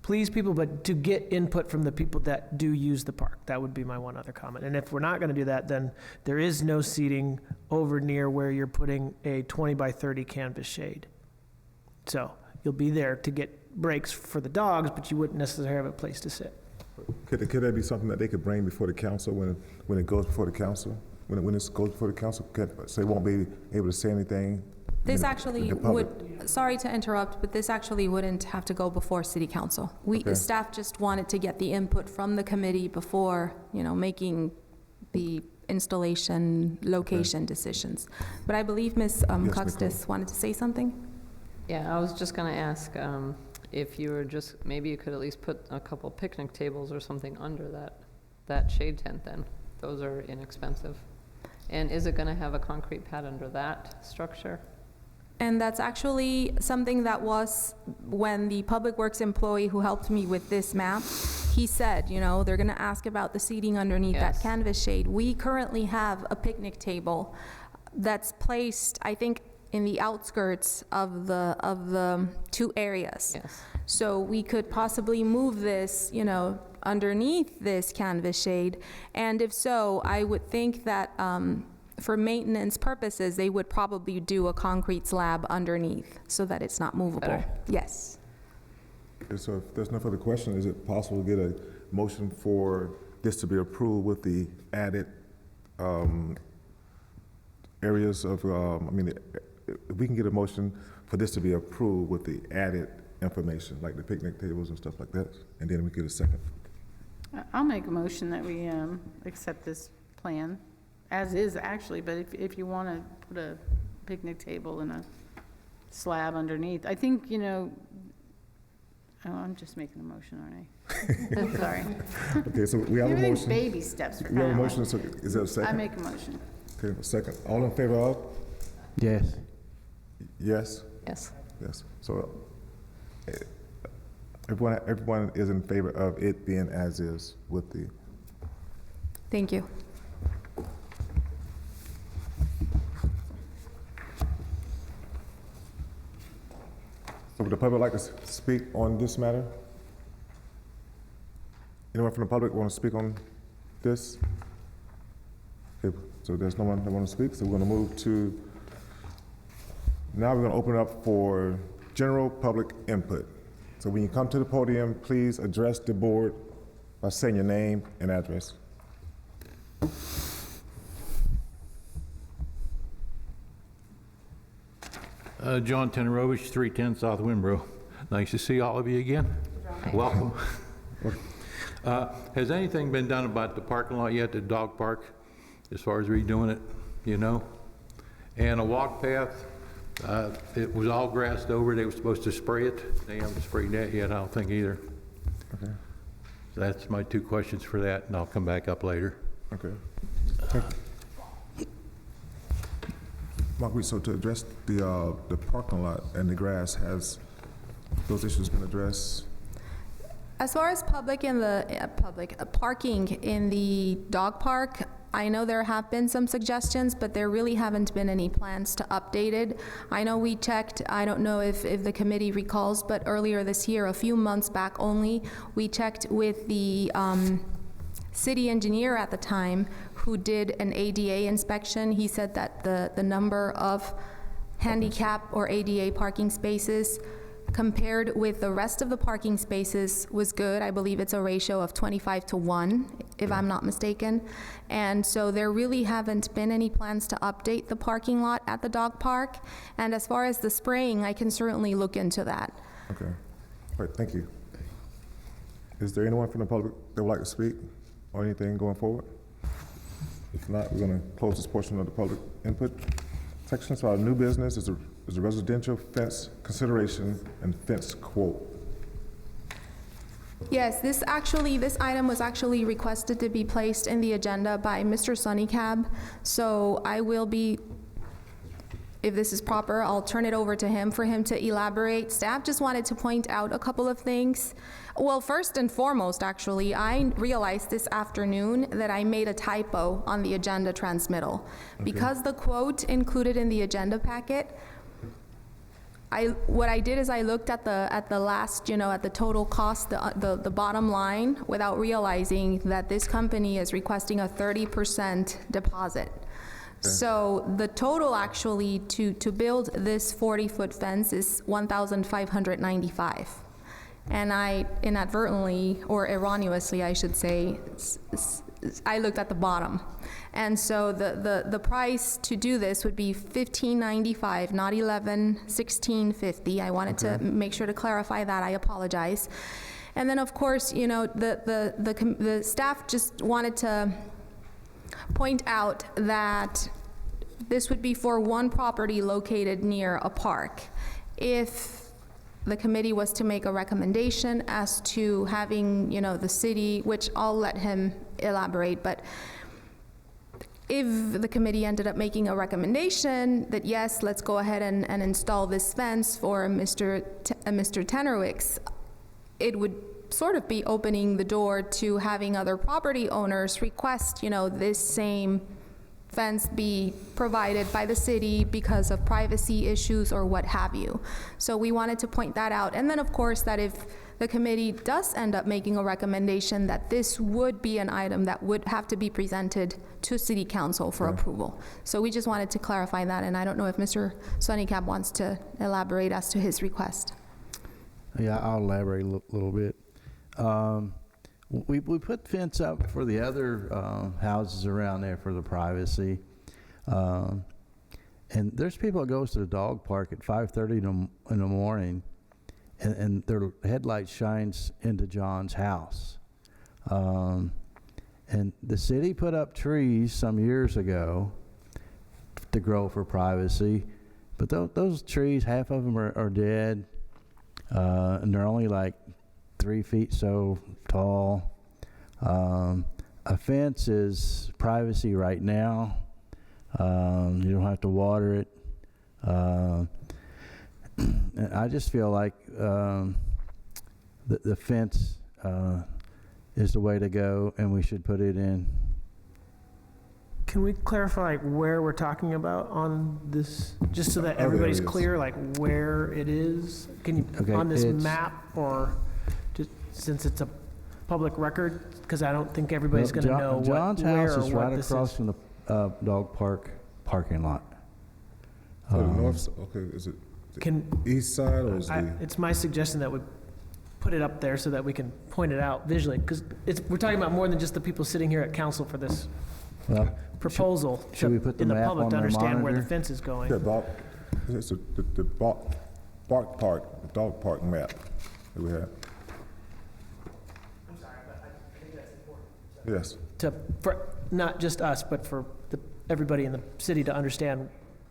please people, but to get input from the people that do use the park. That would be my one other comment. And if we're not gonna do that, then there is no seating over near where you're putting a 20 by 30 canvas shade. So you'll be there to get breaks for the dogs, but you wouldn't necessarily have a place to sit. Could that be something that they could bring before the council when it goes before the council? When it goes before the council, so they won't be able to say anything? This in actually the public? sorry to interrupt, but this actually wouldn't have to go before city council. Okay. Staff just wanted to get the input from the committee before, making the installation location decisions. But I believe Ms. Custis wanted to say something? Yeah, I was just going to ask if you were maybe you could at least put a couple picnic tables or something under that shade tent then. Those are inexpensive. And is it going to have a concrete pad under that structure? And that's actually something that was, when the Public Works employee who helped me with this map, he said, they're gonna ask about the seating underneath that Yes. canvas shade. We currently have a picnic table that's placed, I think, in the outskirts of the two areas. Yes. So we could possibly move this, underneath this canvas shade. And if so, I would think that for maintenance purposes, they would probably do a concrete slab underneath so that it's not movable. Better. Yes. Okay, so if there's no further question, is it possible to get a motion for this to be approved with the added areas of, if we can get a motion for this to be approved with the added information, like the picnic tables and stuff like that, and then we get a second. I'll make a motion that we accept this plan, as is actually, but if you want to put a picnic table and a slab underneath, I think, I'm just making a motion, aren't I? Sorry. Okay, so we have a Everything's motion. baby steps for We have a now. motion, so is there a I second? make a motion. Okay, a second. All in favor of? Yes. Yes? Yes. Yes. So everyone is in favor of it being as is with the, Thank you. so would the public like to speak on this matter? Anyone from the public want to speak on this? Okay, so there's no one that want to speak, so we're going to move to, now we're going to open it up for general public input. So when you come to the podium, please address the board by saying your name and address. John Tenerovich, 310 South Wimbrow. Nice to see all of you again. Welcome. Has anything been done about the parking lot yet, the dog park, as far as redoing it, And a walk path It was all grassed over. They were supposed to spray it. They haven't sprayed that yet, I don't think either. Okay, So that's my 2 questions for that, and I'll come back up later. okay. Thank you. Marguerite, so to address the parking lot and the grass, has those issues been addressed? As far as parking in the dog park, I know there have been some suggestions, but there really haven't been any plans to update it. I know we checked, I don't know if the committee recalls, but earlier this year, a few months back only, we checked with the city engineer at the time who did an ADA inspection. He said that the number of handicap or ADA parking spaces compared with the rest of the parking spaces was good. I believe it's a ratio of 25-1, if I'm not mistaken. And so there really haven't been any plans to update the parking lot at the dog park. And as far as the spraying, I can certainly look into that. Okay, all right, thank you. Is there anyone from the public that would like to speak or anything going forward? If not, we're gonna close this portion of the public input section. So our new business is a residential fence consideration and fence quote. Yes, this item was actually requested to be placed in the agenda by Mr. Sunnycab. So I will be, if this is proper, I'll turn it over to him for him to elaborate. Staff just wanted to point out a couple of things. Well, first and foremost, actually, I realized this afternoon that I made a typo on the agenda transmittal. Because the quote included in the agenda packet, what I did is I looked at the last, at the total cost, the bottom line, without realizing that this company is requesting a 30% deposit. So the total actually to build this 40-foot fence is $1,595. And I inadvertently, or erroneously, I should say, I looked at the bottom. And so the price to do this would be $1,595, not $1,116.50. I wanted to make sure to clarify that. I apologize. And then, of course, the staff just wanted to point out that this would be for one property located near a park. If the committee was to make a recommendation as to having, the city, which I'll let him elaborate, but if the committee ended up making a recommendation that yes, let's go ahead and install this fence for Mr. Tenderwick's, it would sort of be opening the door to having other property owners request, this same fence be provided by the city because of privacy issues or what have you. So we wanted to point that out. And then, of course, that if the committee does end up making a recommendation, that this would be an item that would have to be presented to City Council for approval. So we just wanted to clarify that, and I don't know if Mr. Sunnycab wants to elaborate as to his request. Yeah, I'll elaborate a little bit. We put fence up for the other houses around there for the privacy. And there's people that goes to the dog park at 5:30 in the morning, and their headlight shines into John's house. And the city put up trees some years ago to grow for privacy, but those trees, half of them are dead, and they're only like 3 feet so tall. A fence is privacy right now. You don't have to water it. And I just feel like the fence is the way to go, and we should put it in. Can we clarify where we're talking about on this, just so that everybody's clear, like where it is? Can you, on this map, or just since it's a public record? Because I don't think everybody's going to know John's where house or is what right this across is. from the dog park parking lot. So the north, is it the east side or is It's my suggestion that we put it up there so that we can point it out visually, because we're talking about more than just the people sitting here at council for this proposal. Should we put the in the map public on to the understand where the monitor? fence is going? it's the dog park map that we have? I'm sorry, but I think that's important. Yes. For not just us, but for everybody in the city to understand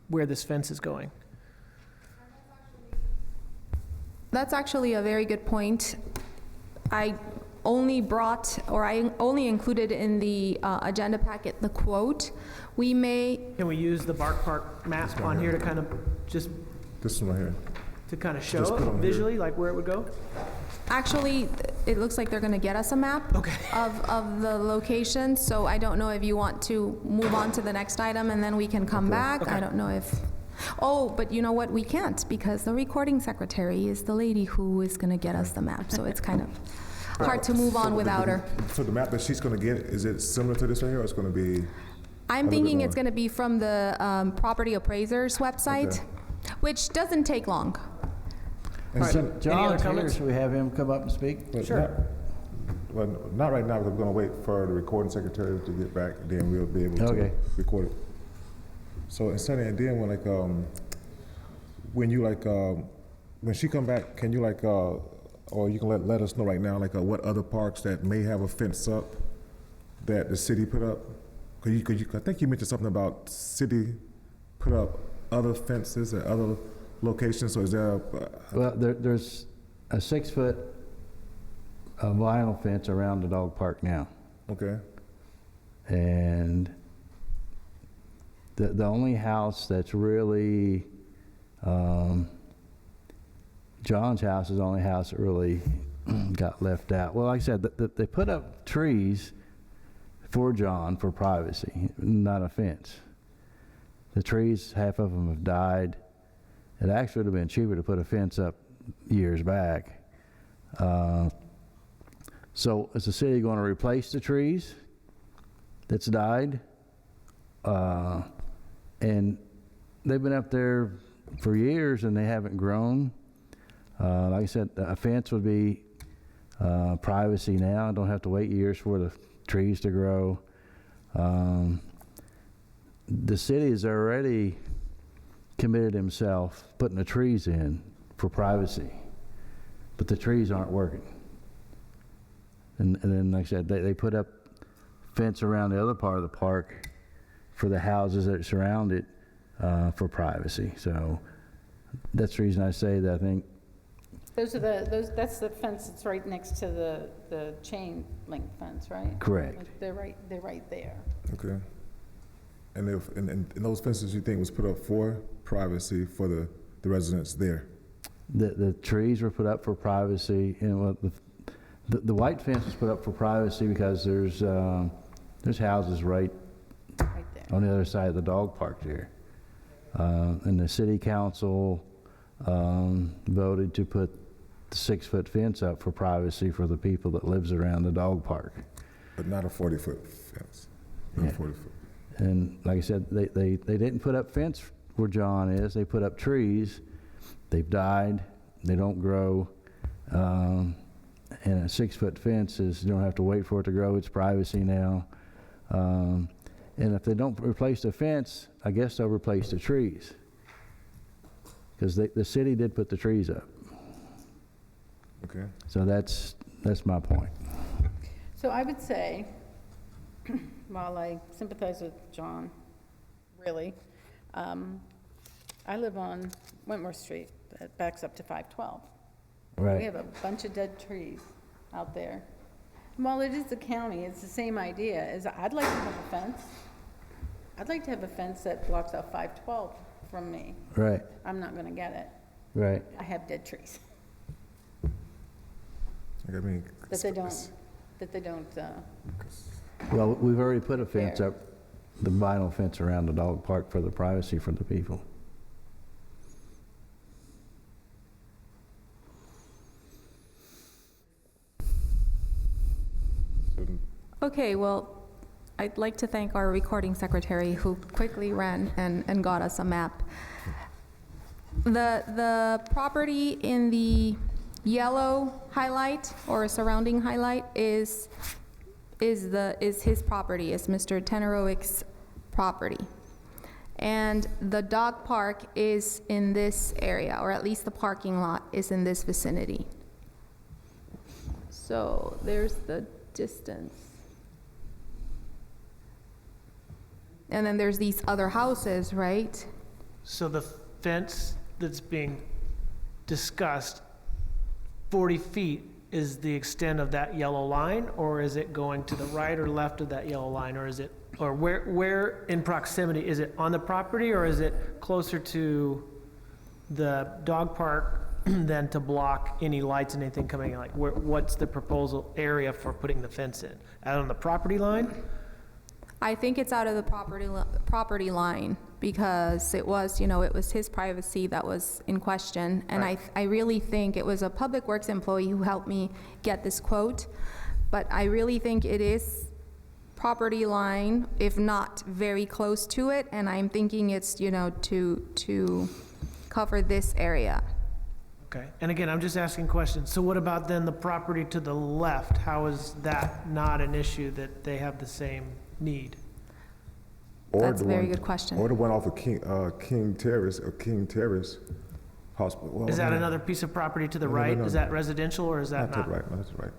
where this fence is going. That's actually a very good point. I only brought, or I only included in the agenda packet the quote. We may, Can we use the Bark Park map on here to kind of just, This one right here. to kind of Just show put on here. visually, like where it would go? actually, it looks like they're going to get us a map of the location, so I don't know if you want to move on to the next item and then we can come back. I don't know if, oh, but you know what, we can't, because the recording secretary is the lady who is going to get us the map, so it's kind of hard to move on without her. So the map that she's gonna get, is it similar to this right here, or it's gonna be? I'm little bit thinking more. it's going to be from the property appraiser's website, which doesn't take long. And Right. so- Any other John's here, comments? should we have him come up and speak? but Sure. Well, not right now, because we're gonna wait for the recording secretary to get back, then we'll be able to Okay. record it. So, and Sunny, and then when you when she come back, can you or you can let us know right now, what other parks that may have a fence up that the city put up? I think you mentioned something about city put up other fences at other locations, so is there, Well, there's a 6-foot vinyl fence around the dog park now. okay, And the only house that's really, John's house is the only house that really got left out. Well, like I said, they put up trees for John for privacy, not a fence. The trees, half of them have died. It actually would have been cheaper to put a fence up years back. So is the city going to replace the trees that's died? And they've been up there for years and they haven't grown. Like I said, a fence would be privacy now. I don't have to wait years for the trees to grow. The city has already committed himself putting the trees in for privacy, but the trees aren't working. And then, like I said, they put up fence around the other part of the park for the houses that surround it for privacy. So that's the reason I say that I think Those are that's the fence that's right next to the chain link fence, right? correct. Like, they're right there. okay. And those fences you think was put up for privacy for the residents there? The trees were put up for privacy, and what the white fence was put up for privacy because there's houses right There. on the other side of the dog park there. And the city council voted to put the 6-foot fence up for privacy for the people that lives around the dog park. But not a 40-foot fence, not Yeah. 40-foot. And like I said, they didn't put up fence where John is. They put up trees. They've died. They don't grow. And a 6-foot fence is, you don't have to wait for it to grow. It's privacy now. And if they don't replace the fence, I guess they'll replace the trees. Because the city did put the trees up. Okay. So that's my point. So I would say, while I sympathize with John, really, I live on Wentworth Street, that backs up to 512. We Right. have a bunch of dead trees out there. And while it is the county, it's the same idea, is I'd like to have a fence. I'd like to have a fence that blocks out 512 from me. Right. I'm not gonna get it. Right. I have dead trees Like, I mean, that they don't, Well, we've already put a fence There. up, the vinyl fence around the dog park for the privacy for the people. Okay, well, I'd like to thank our recording secretary who quickly ran and got us a map. The property in the yellow highlight or surrounding highlight is his property, is Mr. Tenerowicz's property. And the dog park is in this area, or at least the parking lot is in this vicinity. So there's the distance. And then there's these other houses, right? So the fence that's being discussed 40 feet is the extent of that yellow line, or is it going to the right or left of that yellow line, or is it, or where in proximity? Is it on the property, or is it closer to the dog park than to block any lights and anything coming in? Like, what's the proposal area for putting the fence in? Out on the property line? I think it's out of the property line, because it was, it was his privacy that was in question. And I really think it was a Public Works employee who helped me get this quote. But I really think it is property line, if not very close to it. And I'm thinking it's, to cover this area. Okay, and again, I'm just asking questions. So what about then the property to the left? How is that not an issue that they have the same need? Or That's the a very one- good question. Or the one off of King Terrace, Hospital. Well, Is that no, another piece of property to the No, no, right? no, Is no. that residential or is that Not to not? the right, not to the right.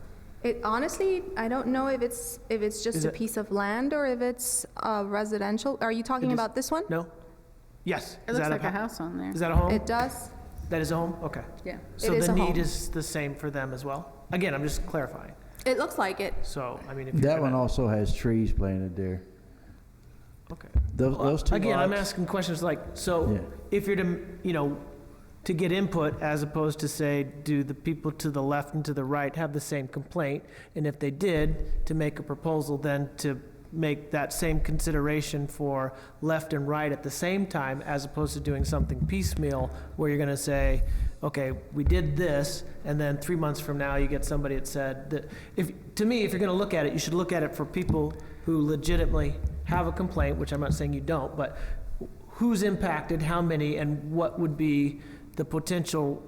It honestly, I don't know if it's Is just a it- piece of land or if it's residential. Are you talking is- about this one? No? Yes. It Is looks that like a house on there. Is that a home? It does. That is a home? Okay. Yeah. So is the a need home. is the same for them as well? Again, I'm just clarifying. It looks like it. So, I mean, if you're That one gonna- also has trees planted there. Okay. Those two Again, I'm lots- asking questions like, so Yeah. if you're to get input as opposed to say, do the people to the left and to the right have the same complaint? And if they did, to make a proposal then to make that same consideration for left and right at the same time, as opposed to doing something piecemeal where you're gonna say, okay, we did this, and then 3 months from now, you get somebody that said that, to me, if you're gonna look at it, you should look at it for people who legitimately have a complaint, which I'm not saying you don't, but who's impacted, how many, and what would be the potential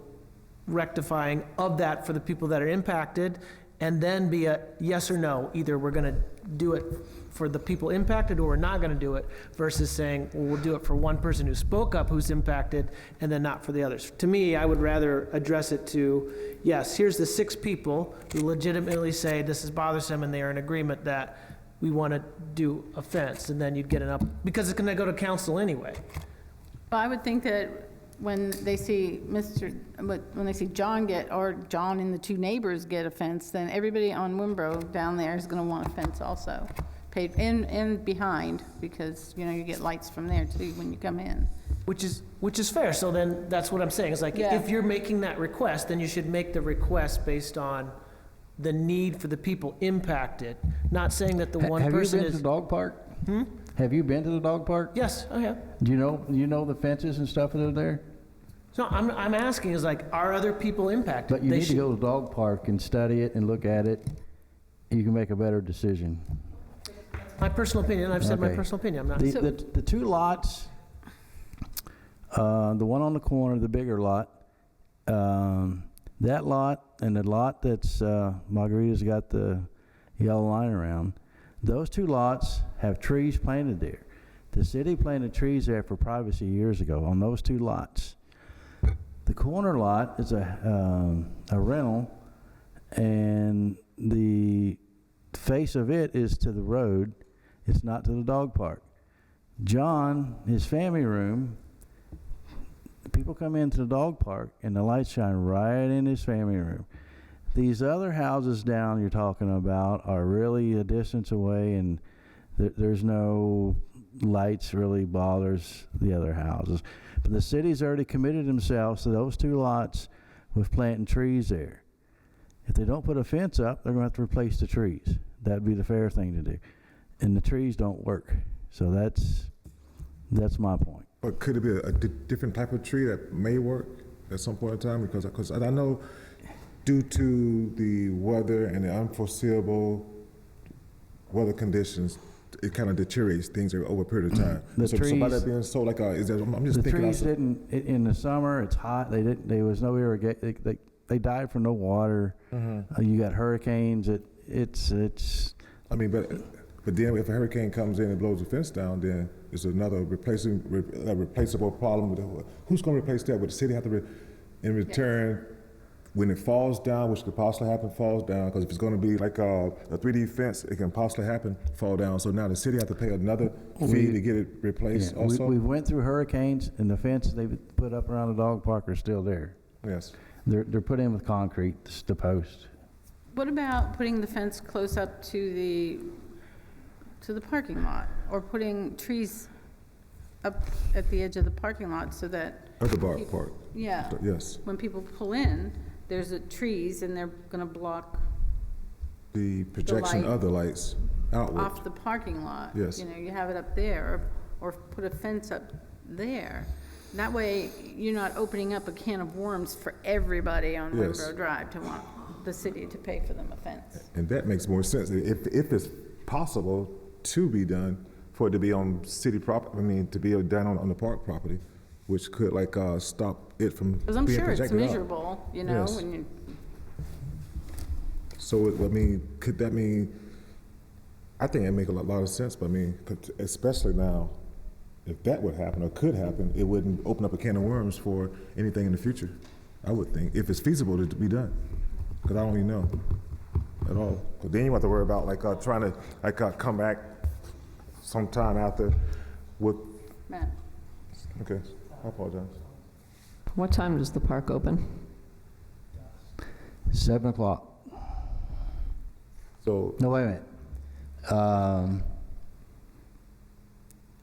rectifying of that for the people that are impacted, and then be a yes or no. Either we're going to do it for the people impacted or we're not going to do it, versus saying, well, we'll do it for one person who spoke up who's impacted and then not for the others. To me, I would rather address it to, yes, here's the 6 people who legitimately say this is bothersome and they are in agreement that we want to do a fence, and then you'd get it up, because it's going to go to council anyway. Well, I would think that when they see when they see John or John and the 2 neighbors get a fence, then everybody on Wimbrow down there is gonna want a fence also, paid in and behind, because, you get lights from there too when you come in. Which is fair, so then, that's what I'm saying, it's like, Yeah. if you're making that request, then you should make the request based on the need for the people impacted, not saying that the one Have you person been to is. the dog park? Have you been to the dog park? Yes, I have. Do you know the fences and stuff that are there? So I'm asking is like, are other people impacted? But you They need to should- go to the dog park and study it and look at it. You can make a better decision. My personal opinion, I've said my Okay. personal opinion, I'm not. The 2 lots, the one on the corner, the bigger lot, that lot and the lot that's Margarita's got the yellow line around, those 2 lots have trees planted there. The city planted trees there for privacy years ago on those 2 lots. The corner lot is a rental, and the face of it is to the road. It's not to the dog park. John, his family room, people come into the dog park and the lights shine right in his family room. These other houses down you're talking about are really a distance away, and there's no lights really bothers the other houses. But the city's already committed themselves to those 2 lots with planting trees there. If they don't put a fence up, they're gonna have to replace the trees. That'd be the fair thing to do. And the trees don't work. So that's my point. But could it be a different type of tree that may work at some point in time? Because I know due to the weather and the unforeseeable weather conditions, it kind of deteriorates things over a period of time. The So by trees- that being so, like, I'm just The thinking trees outside. didn't, in the summer, it's hot, there was no irrigation, they died from no water. You got hurricanes, it's, I mean, but then if a hurricane comes in and blows the fence down, then it's another replaceable problem. Who's going to replace that? Would the city have to, in return, when it falls down, which could possibly happen, falls down, because if it's going to be like a 3D fence, it can possibly happen, fall down. So now the city have to pay another fee to get it replaced yeah, also? we went through hurricanes, and the fence they put up around the dog park are still there. Yes. They're put in with concrete, the post. What about putting the fence close up to the parking lot? Or putting trees up at the edge of the parking lot so that, At the bar park, yeah, yes. when people pull in, there's trees and they're gonna block The projection light of the lights outward. off the parking lot. Yes. You know, you have it up there, or put a fence up there. That way, you're not opening up a can of worms for everybody on Yes. Wimbrow Drive to want the city to pay for them a fence. And that makes more sense. If it's possible to be done, for it to be on city to be done on the park property, which could like stop it from being Because I'm sure it's projected out. miserable, you know, Yes. when you, So, could that mean, I think it make a lot of sense, but especially now, if that would happen or could happen, it wouldn't open up a can of worms for anything in the future, I would think, if it's feasible to be done. Because I don't even know at all. Because then you have to worry about trying to come back sometime after with, man, okay, I apologize. What time does the park open? 7 o'clock. So, No, wait a minute.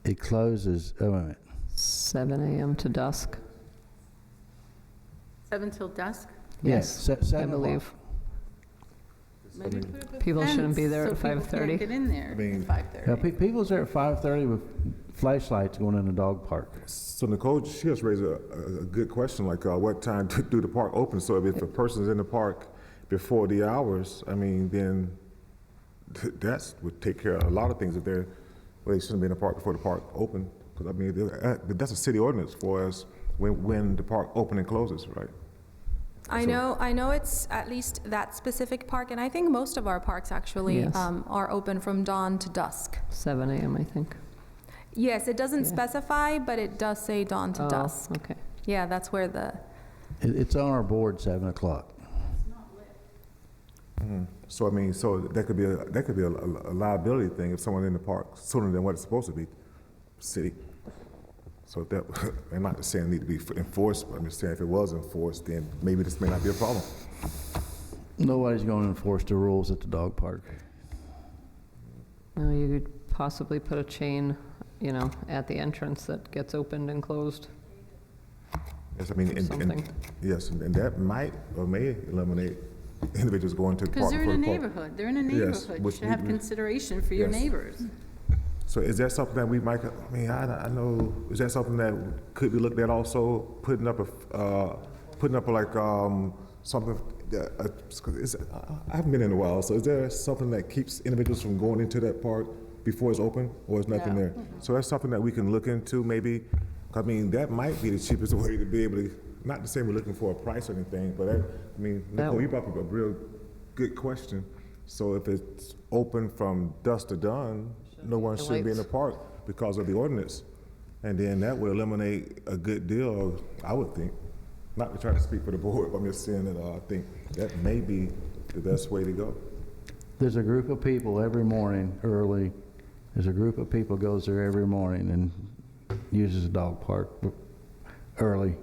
It closes, oh, wait a minute. 7 a.m. to dusk? 7 till dusk? Yes, I 7 o'clock. believe. Maybe put up a People shouldn't be fence there at so people 5:30. can't get in there I mean- at 5:30. People's there at 5:30 with flashlights going in the dog park. So Nicole, she has raised a good question, what time do the park open? So if a person's in the park before the hours, then that would take care of a lot of things if they shouldn't be in the park before the park open. Because that's a city ordinance for us when the park open and closes, right? I know it's at least that specific park, and I think most of our parks actually Yes. are open from dawn to dusk. 7 a.m., I think. Yes, it doesn't Yeah. specify, but it does say dawn to Oh, dusk. okay. Yeah, that's where the, It's on our board, 7 o'clock. So so that could be a liability thing if someone's in the park sooner than what it's supposed to be, city. So if that, I'm not saying it need to be enforced, but I'm just saying if it was enforced, then maybe this may not be a problem. Nobody's going to enforce the rules at the dog park. You could possibly put a chain, at the entrance that gets opened and closed. Yes, Something. yes, and that might or may eliminate individuals going to the Because park. they're in a before the park. neighborhood, they're in a Yes, neighborhood. You which should have we- consideration for your Yes. neighbors. So is that something that we might, I know, is that something that could be looked at also, putting up something, I haven't been in a while, so is there something that keeps individuals from going into that park before it's open, or is nothing No. there? So that's something that we can look into maybe, that might be the cheapest way to be able to, not to say we're looking for a price or anything, but Nicole, you brought up a real good question. So if it's open from dusk to dawn, no one The should be in the lights. park because of the ordinance. And then that would eliminate a good deal, I would think. Not to try to speak for the board, but I'm just saying that I think that may be the best way to go. There's a group of people every morning early. There's a group of people goes there every morning and uses the dog park early.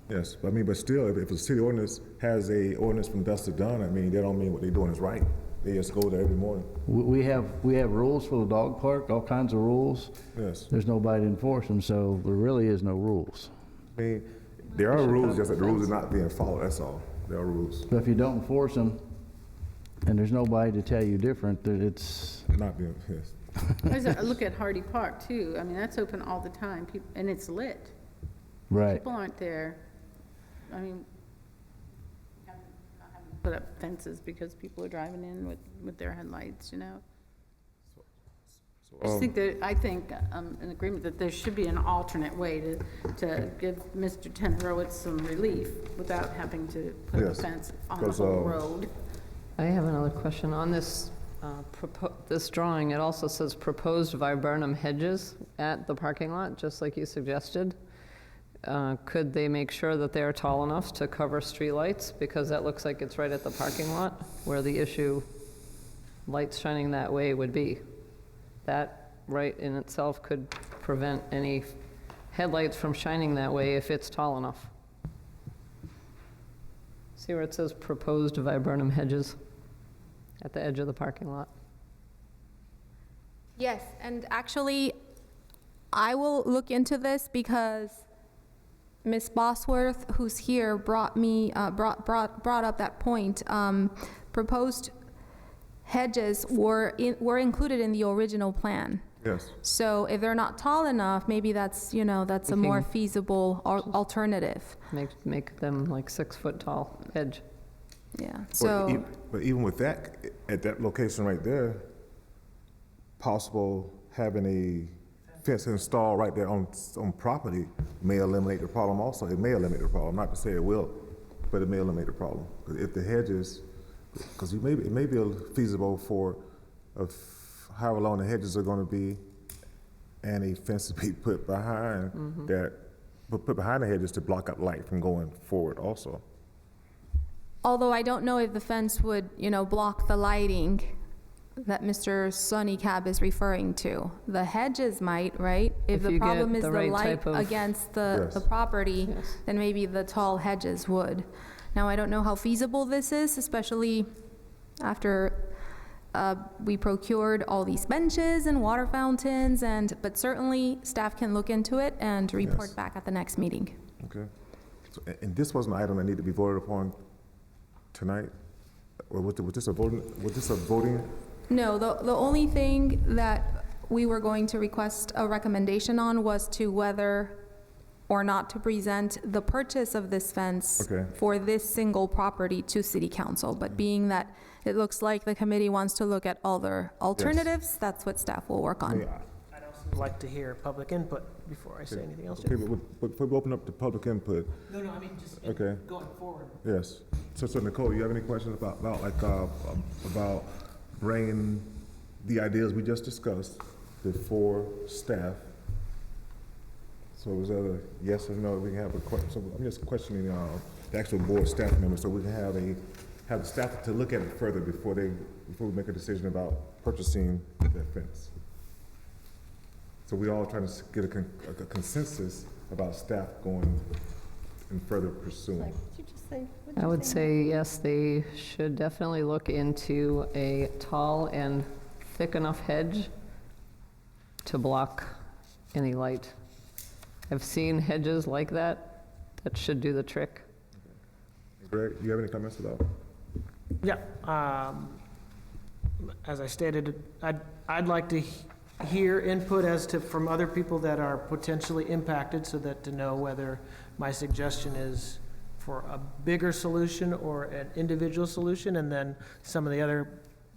Yes, but still, if the city ordinance has a ordinance from dusk to dawn, that don't mean what they're doing is right. They just go there every morning. We have rules for the dog park, all kinds of rules. Yes. There's nobody to enforce them, so there really is no rules. There are rules, just that the rules are not being followed, that's all. There are rules But if you don't enforce them, and there's nobody to tell you different, that it's, not being, yes. I look at Hardy Park too, that's open all the time, and it's lit. right. People aren't there, not having to put up fences because people are driving in with their headlights, I think I'm in agreement that there should be an alternate way to give Mr. Tenderowitz some relief without having to put a Yes, fence on the 'cause, whole road. I have another question. On this, this drawing, it also says proposed viburnum hedges at the parking lot, just like you suggested. Could they make sure that they are tall enough to cover streetlights? Because that looks like it's right at the parking lot where the issue, lights shining that way, would be. That right in itself could prevent any headlights from shining that way if it's tall enough. See where it says proposed viburnum hedges at the edge of the parking lot? Yes, and actually, I will look into this because Ms. Bosworth, who's here, brought up that point. Proposed hedges were included in the original plan. Yes. So if they're not tall enough, maybe that's, that's a more feasible alternative. Make them like 6-foot tall hedge. Yeah, But so, but even with that, at that location right there, possible having a fence installed right there on property may eliminate the problem also. It may eliminate the problem, not to say it will, but it may eliminate the problem. 'Cause if the hedges, because it may be feasible for however long the hedges are gonna be and a fence to be put behind put behind the hedges to block out light from going forward also. although I don't know if the fence would, block the lighting that Mr. Sonny Cab is referring to. The hedges might, right? If If the you problem get is the the right light type of- against Yes. the property, Yes. then maybe the tall hedges would. Now, I don't know how feasible this is, especially after we procured all these benches and water fountains, but certainly staff can look into it and report Yes. back at the next meeting. Okay. So, and this was an item that needed to be voted upon tonight? Or was this a voting? No, the only thing that we were going to request a recommendation on was to whether or not to present the purchase of this fence Okay. for this single property to city council. But being that it looks like the committee wants to look at other alternatives, that's what staff will work on. I'd also like to hear public input before I say anything else. Okay, but before we open up the public input, No, I mean, just Okay. going forward. yes. So Nicole, you have any questions about bringing the ideas we just discussed before staff? So is that a yes or no? We can have a question. So I'm just questioning the actual board staff members, so we can have the staff to look at it further before we make a decision about purchasing that fence. So we all trying to get a consensus about staff going and further pursuing. I would say, yes, they should definitely look into a tall and thick enough hedge to block any light. I've seen hedges like that should do the trick. Greg, you have any comments about? Yeah, as I stated, I'd like to hear input from other people that are potentially impacted, so that to know whether my suggestion is for a bigger solution or an individual solution, and then some of the other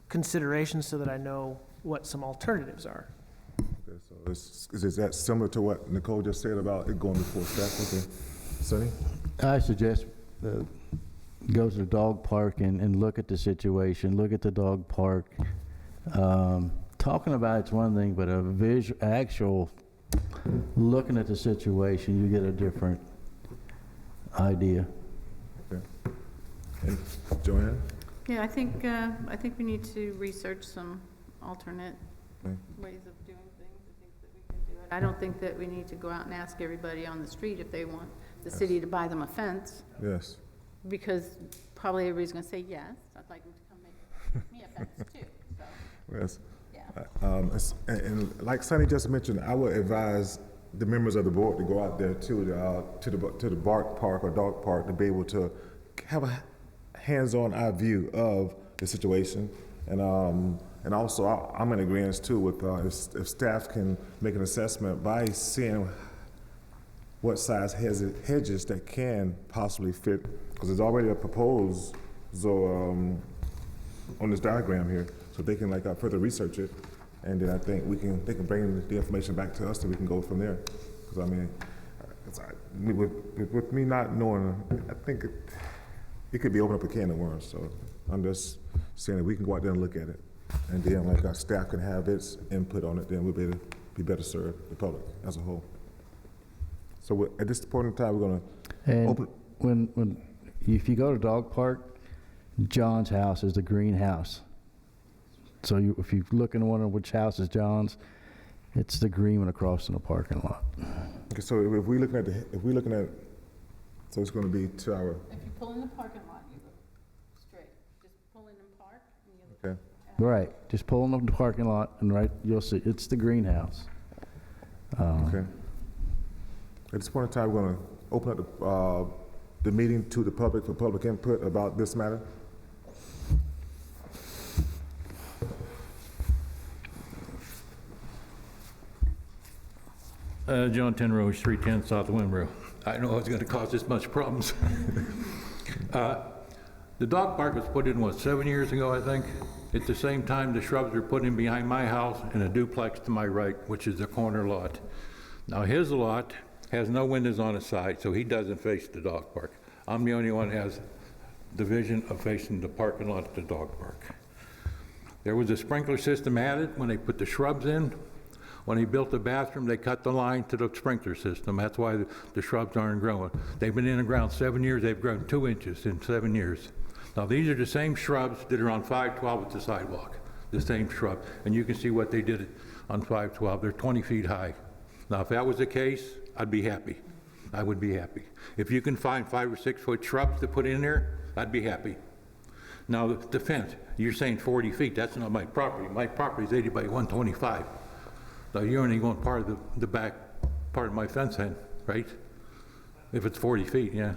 considerations so that I know what some alternatives are. Okay, so is that similar to what Nicole just said about it going before staff? Okay. Sonny? I suggest go to the dog park and look at the situation, look at the dog park. Talking about it's one thing, but actual looking at the situation, you get a different idea. Okay. And Joanne? Yeah, I think we need to research some alternate Okay. ways of doing things. I think that we can do it. I don't think that we need to go out and ask everybody on the street if they want the city to buy them a fence, Yes. because probably everybody's gonna say, yes, I'd like them to come make me a fence too, so, Yes. yeah. And like Sonny just mentioned, I would advise the members of the board to go out there to the bark park or dog park to be able to have a hands-on eye view of the situation. And also, I'm in agreement too with if staff can make an assessment by seeing what size hedges that can possibly fit, because there's already a proposal on this diagram here, so they can further research it, and then I think they can bring the information back to us, and we can go from there. Because I mean, with me not knowing, I think it could be opening up a can of worms. So I'm just saying that we can go out there and look at it, and then our staff can have its input on it. Then we'll be better serve the public as a whole. So at this point in time, we're gonna And open. if you go to dog park, John's house is the green house. So if you look and wonder which house is John's, it's the green one across in the parking lot. Okay, so if we're looking at, so it's gonna be to our. If you pull in the parking lot, you Right, just pull in the parking lot and right, you'll see, it's the greenhouse. Okay. At this point in time, we're going to open up the meeting to the public for public input about this matter. John Tenrose, 310 South Winbrook. I know it's going to cause this much problems. The dog park was put in, what, 7 years ago, I think? At the same time, the shrubs were put in behind my house and a duplex to my right, which is the corner lot. Now, his lot has no windows on the side, so he doesn't face the dog park. I'm the only one that has the vision of facing the parking lot at the dog park. There was a sprinkler system added when they put the shrubs in. When he built the bathroom, they cut the line to the sprinkler system. That's why the shrubs aren't growing. They've been in the ground 7 years. They've grown 2 inches in 7 years. Now, these are the same shrubs that are on 512 at the sidewalk, the same shrub. And you can see what they did on 512. They're 20 feet high. Now, if that was the case, I'd be happy. I would be happy. If you can find 5 or 6 foot shrubs to put in there, I'd be happy. Now, the fence, you're saying 40 feet. That's not my property. My property is 80 by 125. Now, you're only going part of the back part of my fence end, right? If it's 40 feet, yeah.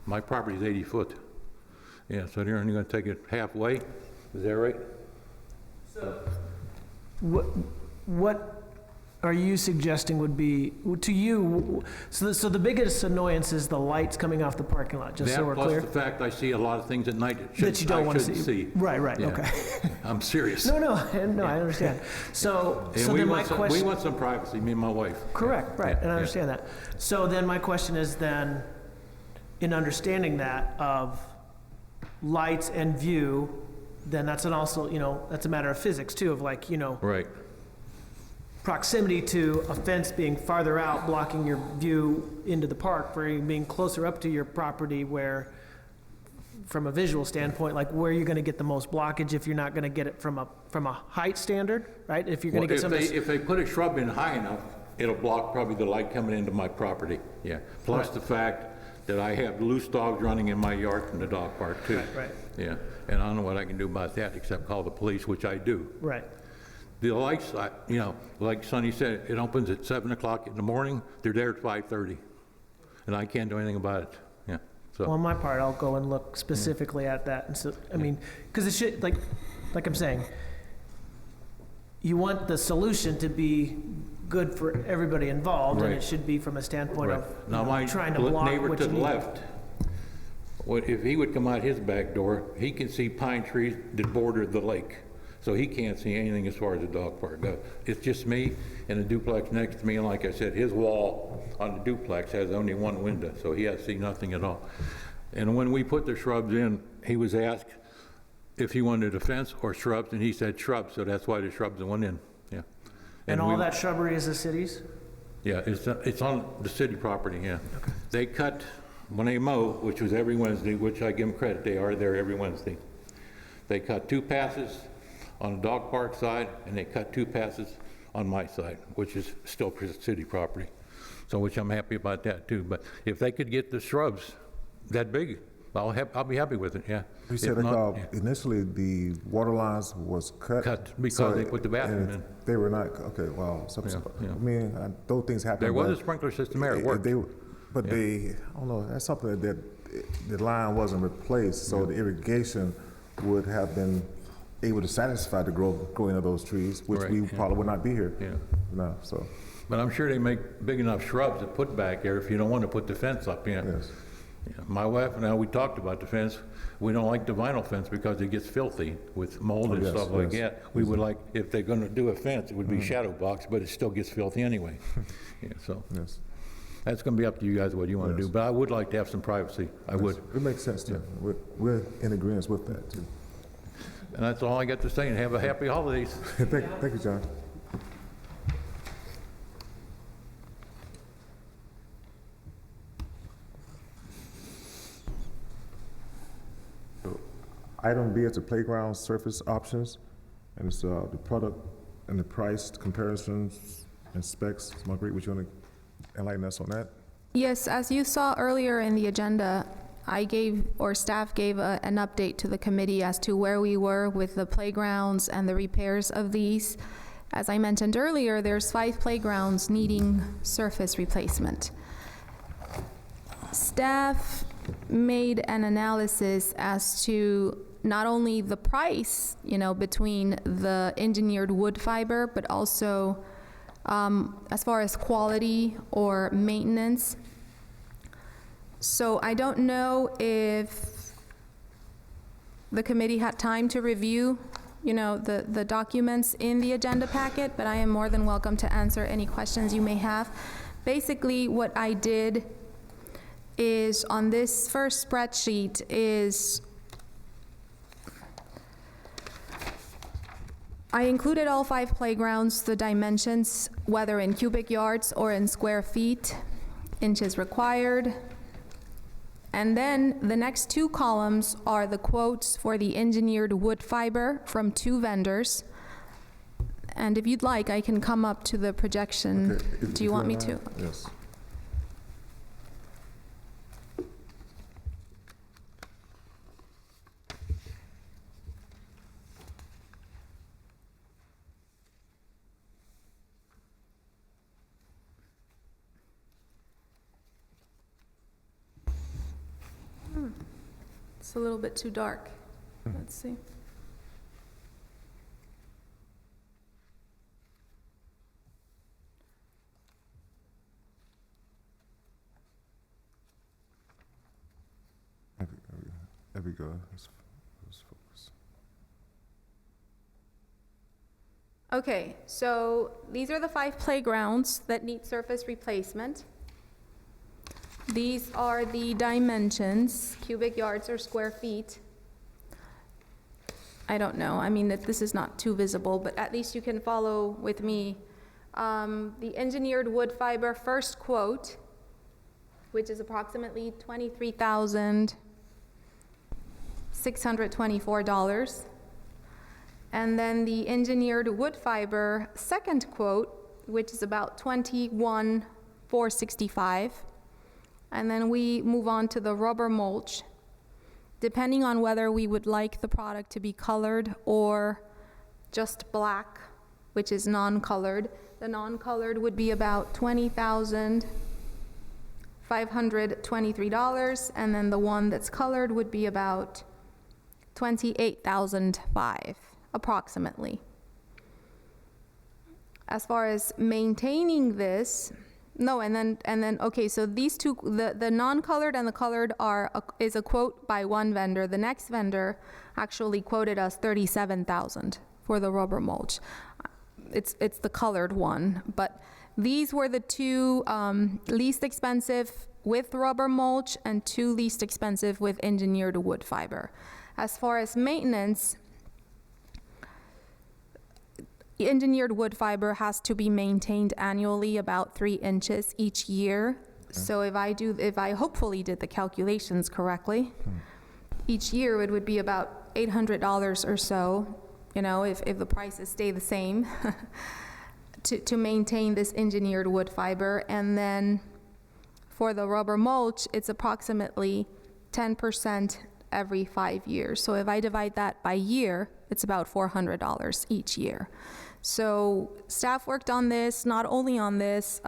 My property is 80 foot. Yeah, so they're only going to take it halfway. Is that right? So, what are you suggesting would be, to you, so the biggest annoyance is the lights coming off the parking lot, just so we're clear? Plus the fact I see a lot of things at night that you don't want to see. Right, Yeah. okay. I'm serious. No, I understand. So then my question. We want some privacy, me and my wife. Correct, right, Yeah, and I understand that. So then my question is then, in understanding that of lights and view, then that's also, that's a matter of physics too, of like, Right. proximity to a fence being farther out, blocking your view into the park, being closer up to your property where, from a visual standpoint, like where you're gonna get the most blockage if you're not gonna get it from a height standard, right? If you're gonna get some of this. If they put a shrub in high enough, it'll block probably the light coming into my property, yeah. Plus the fact that I have loose dogs running in my yard from the dog park too. Right. Yeah, and I don't know what I can do about that except call the police, which I do. Right. The lights, like Sonny said, it opens at 7 o'clock in the morning. They're there at 5:30, and I can't do anything about it. Yeah. So. Well, on my part, I'll go and look specifically at that. And so, I mean, because it should, like I'm saying, you want the solution to be good for everybody involved, and Right. it should be from a standpoint Right. of Now, my trying to block neighbor what to you the need. left, if he would come out his back door, he can see pine trees that border the lake. So he can't see anything as far as the dog park goes. It's just me and a duplex next to me, and like I said, his wall on the duplex has only one window, so he has to see nothing at all. And when we put the shrubs in, he was asked if he wanted a fence or shrubs, and he said shrubs, so that's why the shrubs went in, yeah. And all that shrubbery is the city's? Yeah, it's on the city property, yeah. They cut, when they mow, which was every Wednesday, which I give them credit, they are there every Wednesday. They cut 2 passes on the dog park side, and they cut 2 passes on my side, which is still city property. So, which I'm happy about that too. But if they could get the shrubs that big, I'll be happy with it, yeah. You said If not, yeah. initially the water lines was cut. Cut because they put the bathroom and in. They were not, okay, wow. Yeah. I mean, those things happen. There was but a sprinkler system there, it worked. I don't know, that's something that the line wasn't replaced, so the irrigation would have been able to satisfy the growing of those trees, which Right, we yeah. probably would not be here. Yeah. No, so, But I'm sure they make big enough shrubs to put back there if you don't want to put the fence up, yeah. yes. Yeah, my wife and I, we talked about the fence. We don't like the vinyl fence because it gets filthy with mold and yes, stuff like yes. that. We would like, if they're gonna do a fence, it would be shadow box, but it still gets filthy anyway. Yeah, so Yes. that's gonna be up to you guys what you wanna do, Yes. but I would like to have some privacy. I would. It makes sense, too. We're in agreement with that, too. And that's all I got to say, and have a happy holidays. Thank you, John. So, item B is the playground surface options, and it's the product and the price comparisons and specs. Marguerite, would you want to enlighten us on that? Yes, as you saw earlier in the agenda, I gave, or staff gave an update to the committee as to where we were with the playgrounds and the repairs of these. As I mentioned earlier, there's 5 playgrounds needing surface replacement. Staff made an analysis as to not only the price, between the engineered wood fiber, but also as far as quality or maintenance. So I don't know if the committee had time to review, the documents in the agenda packet, but I am more than welcome to answer any questions you may have. Basically, what I did is on this first spreadsheet is I included all 5 playgrounds, the dimensions, whether in cubic yards or in square feet, inches required. And then the next 2 columns are the quotes for the engineered wood fiber from 2 vendors. And if you'd like, I can come up to the projection. Okay, Do you want me to? Yes. It's a little bit too dark. Let's see. There we go. Let's focus. Okay, so these are the 5 playgrounds that need surface replacement. These are the dimensions, cubic yards or square feet. I don't know, this is not too visible, but at least you can follow with me. The engineered wood fiber first quote, which is approximately $23,624. And then the engineered wood fiber second quote, which is about $21,465. And then we move on to the rubber mulch, depending on whether we would like the product to be colored or just black, which is non-colored. The non-colored would be about $20,523, and then the one that's colored would be about $28,005, approximately. As far as maintaining this, okay, so these 2, the non-colored and the colored is a quote by one vendor. The next vendor actually quoted us $37,000 for the rubber mulch. It's the colored one, but these were the 2 least expensive with rubber mulch and 2 least expensive with engineered wood fiber. As far as maintenance, engineered wood fiber has to be maintained annually about 3 inches each year. Okay. So if I hopefully did the calculations correctly, each year it would be about $800 or so, if the prices stay the same, to maintain this engineered wood fiber. And then for the rubber mulch, it's approximately 10% every 5 years. So if I divide that by year, it's about $400 each year. So staff worked on this, not only on this,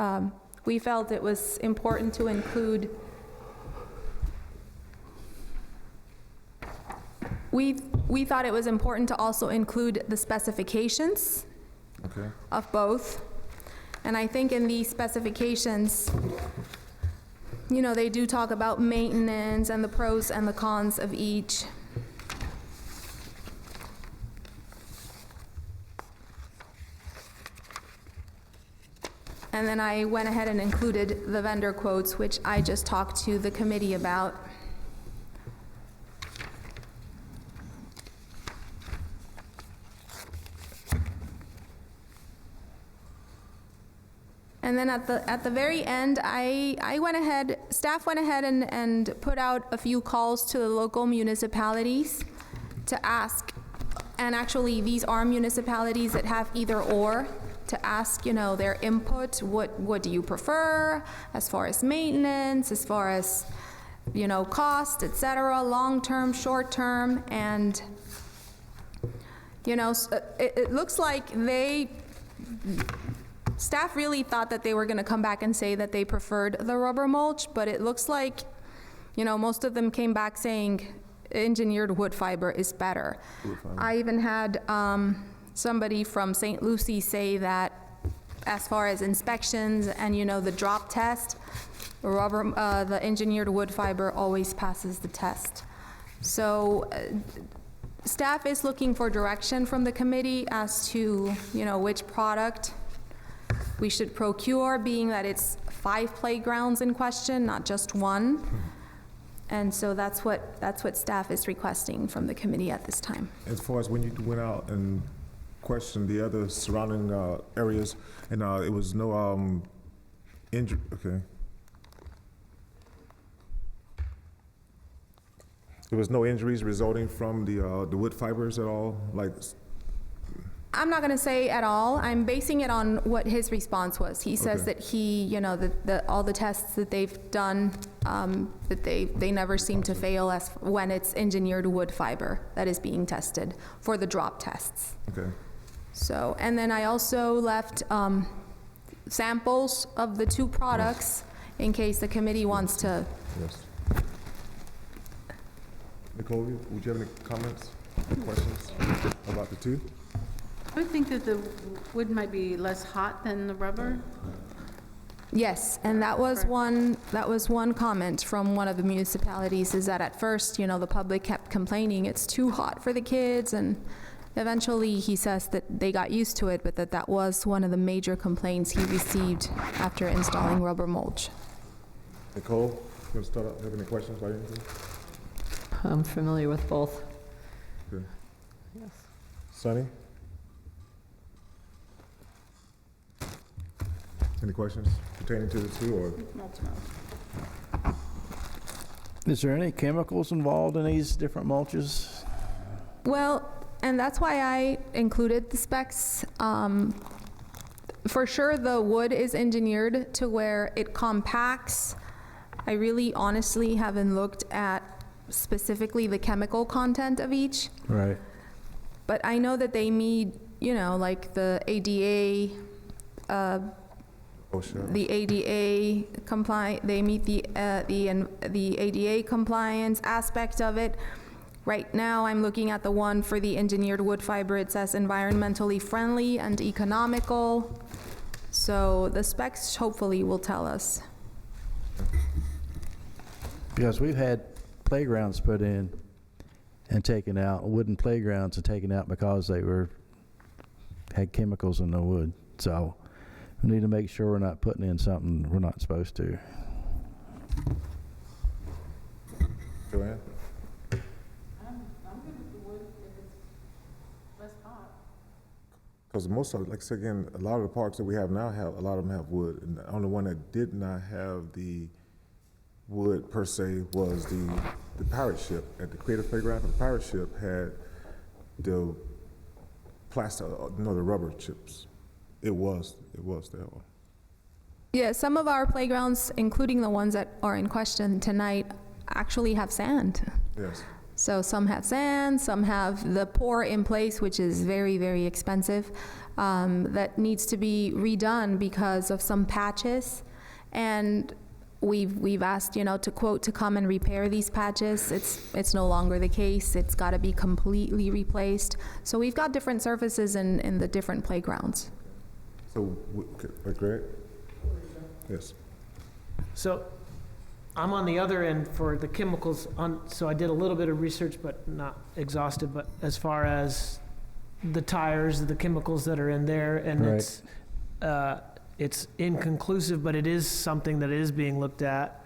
we felt it was important to include, we thought it was important to also include the specifications of both. And I think in these specifications, they do talk about maintenance and the pros and the cons of each. And then I went ahead and included the vendor quotes, which I just talked to the committee about. And then at the very end, staff went ahead and put out a few calls to the local municipalities to ask, and actually these are municipalities that have either or, to ask, their input. What do you prefer as far as maintenance, as far as cost, et cetera, long-term, short-term, and, it looks like staff really thought that they were gonna come back and say that they preferred the rubber mulch, but it looks like, most of them came back saying engineered wood fiber is better. I even had somebody from St. Lucie say that as far as inspections and, the drop test, the engineered wood fiber always passes the test. So staff is looking for direction from the committee as to, which product we should procure, being that it's 5 playgrounds in question, not just one. And so that's what staff is requesting from the committee at this time. As far as when you went out and questioned the other surrounding areas, and it was no injury, okay. There was no injuries resulting from the wood fibers at all? Like, I'm not going to say at all. I'm basing it on what his response was. He says Okay. that he, all the tests that they've done, that they never seem to fail as when it's engineered wood fiber that is being tested for the drop tests. okay. So, and then I also left samples of the 2 products in case the committee wants to. Yes. Nicole, would you have any comments, questions about the 2? I would think that the wood might be less hot than the rubber. Yes, and that was one comment from one of the municipalities, is that at first, the public kept complaining it's too hot for the kids, and eventually he says that they got used to it, but that was one of the major complaints he received after installing rubber mulch. Nicole, you want to start out, have any questions about anything? I'm familiar with both. Good. Yes. Sonny? Any questions pertaining to the 2 or? Is there any chemicals involved in these different mulches? Well, and that's why I included the specs. For sure, the wood is engineered to where it compacts. I really honestly haven't looked at specifically the chemical content of each, Right. but I know that they meet, like the ADA, Oh, sure. the ADA they meet the ADA compliance aspect of it. Right now, I'm looking at the one for the engineered wood fiber. It says environmentally friendly and economical. So the specs hopefully will tell us. Because we've had playgrounds put in and taken out, wooden playgrounds and taken out because they had chemicals in the wood. So we need to make sure we're not putting in something we're not supposed to. Joanne? I'm good with the wood if it's less hot. Because most of, like I said again, a lot of the parks that we have now a lot of them have wood. And the only one that did not have the wood per se was the pirate ship. At the Creative Playground, the pirate ship had the plastic, the rubber chips. It was there. Yeah, some of our playgrounds, including the ones that are in question tonight, actually have sand. Yes. So some have sand, some have the pour in place, which is very, very expensive, that needs to be redone because of some patches. And we've asked, to come and repair these patches. It's no longer the case. It's got to be completely replaced. So we've got different surfaces in the different playgrounds. So, Greg? Yes. So I'm on the other end for the chemicals, so I did a little bit of research, but not exhaustive, but as far as the tires, the chemicals that are in there, and Right. It's inconclusive, but it is something that is being looked at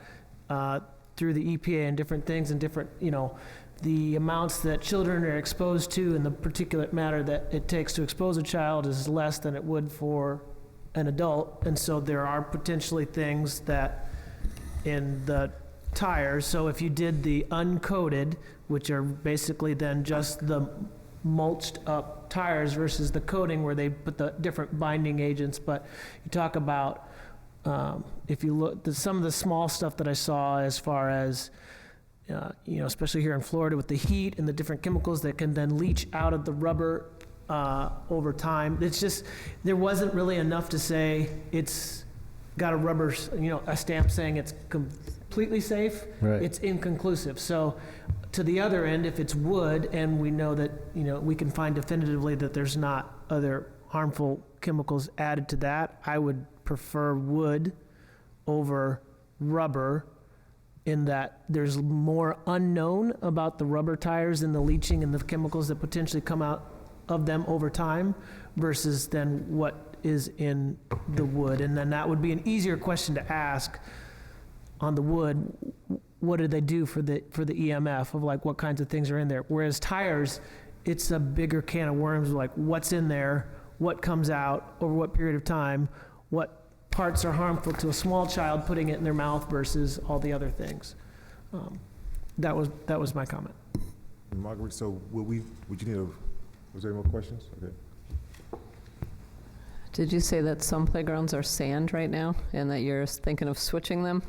through the EPA and different things and different, the amounts that children are exposed to and the particulate matter that it takes to expose a child is less than it would for an adult. And so there are potentially things that in the tires, so if you did the uncoated, which are basically then just the mulched up tires versus the coating where they put the different binding agents, but you talk about If you look, some of the small stuff that I saw as far as, especially here in Florida with the heat and the different chemicals that can then leach out of the rubber over time, it's just, there wasn't really enough to say it's got a rubber, a stamp saying it's completely safe. Right. It's inconclusive. So to the other end, if it's wood and we know that, we can find definitively that there's not other harmful chemicals added to that, I would prefer wood over rubber, in that there's more unknown about the rubber tires and the leaching and the chemicals that potentially come out of them over time versus then what is in the wood. And then that would be an easier question to ask on the wood. What do they do for the EMF of like what kinds of things are in there? Whereas tires, it's a bigger can of worms, like what's in there, what comes out over what period of time, what parts are harmful to a small child putting it in their mouth versus all the other things. That was my comment. Marguerite, so would you need was there any more questions? Okay. Did you say that some playgrounds are sand right now and that you're thinking of switching them?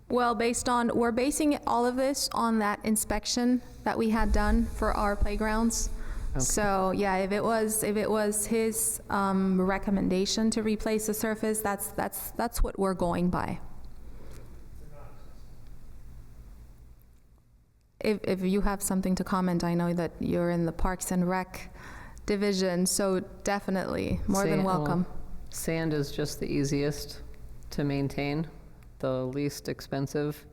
Well, we're basing all of this on that inspection that we had done for our playgrounds. Okay. So, yeah, if it was his recommendation to replace the surface, that's what we're going by. If you have something to comment, I know that you're in the Parks and Rec division, so definitely more than welcome. Sand is just the easiest to maintain, the least expensive,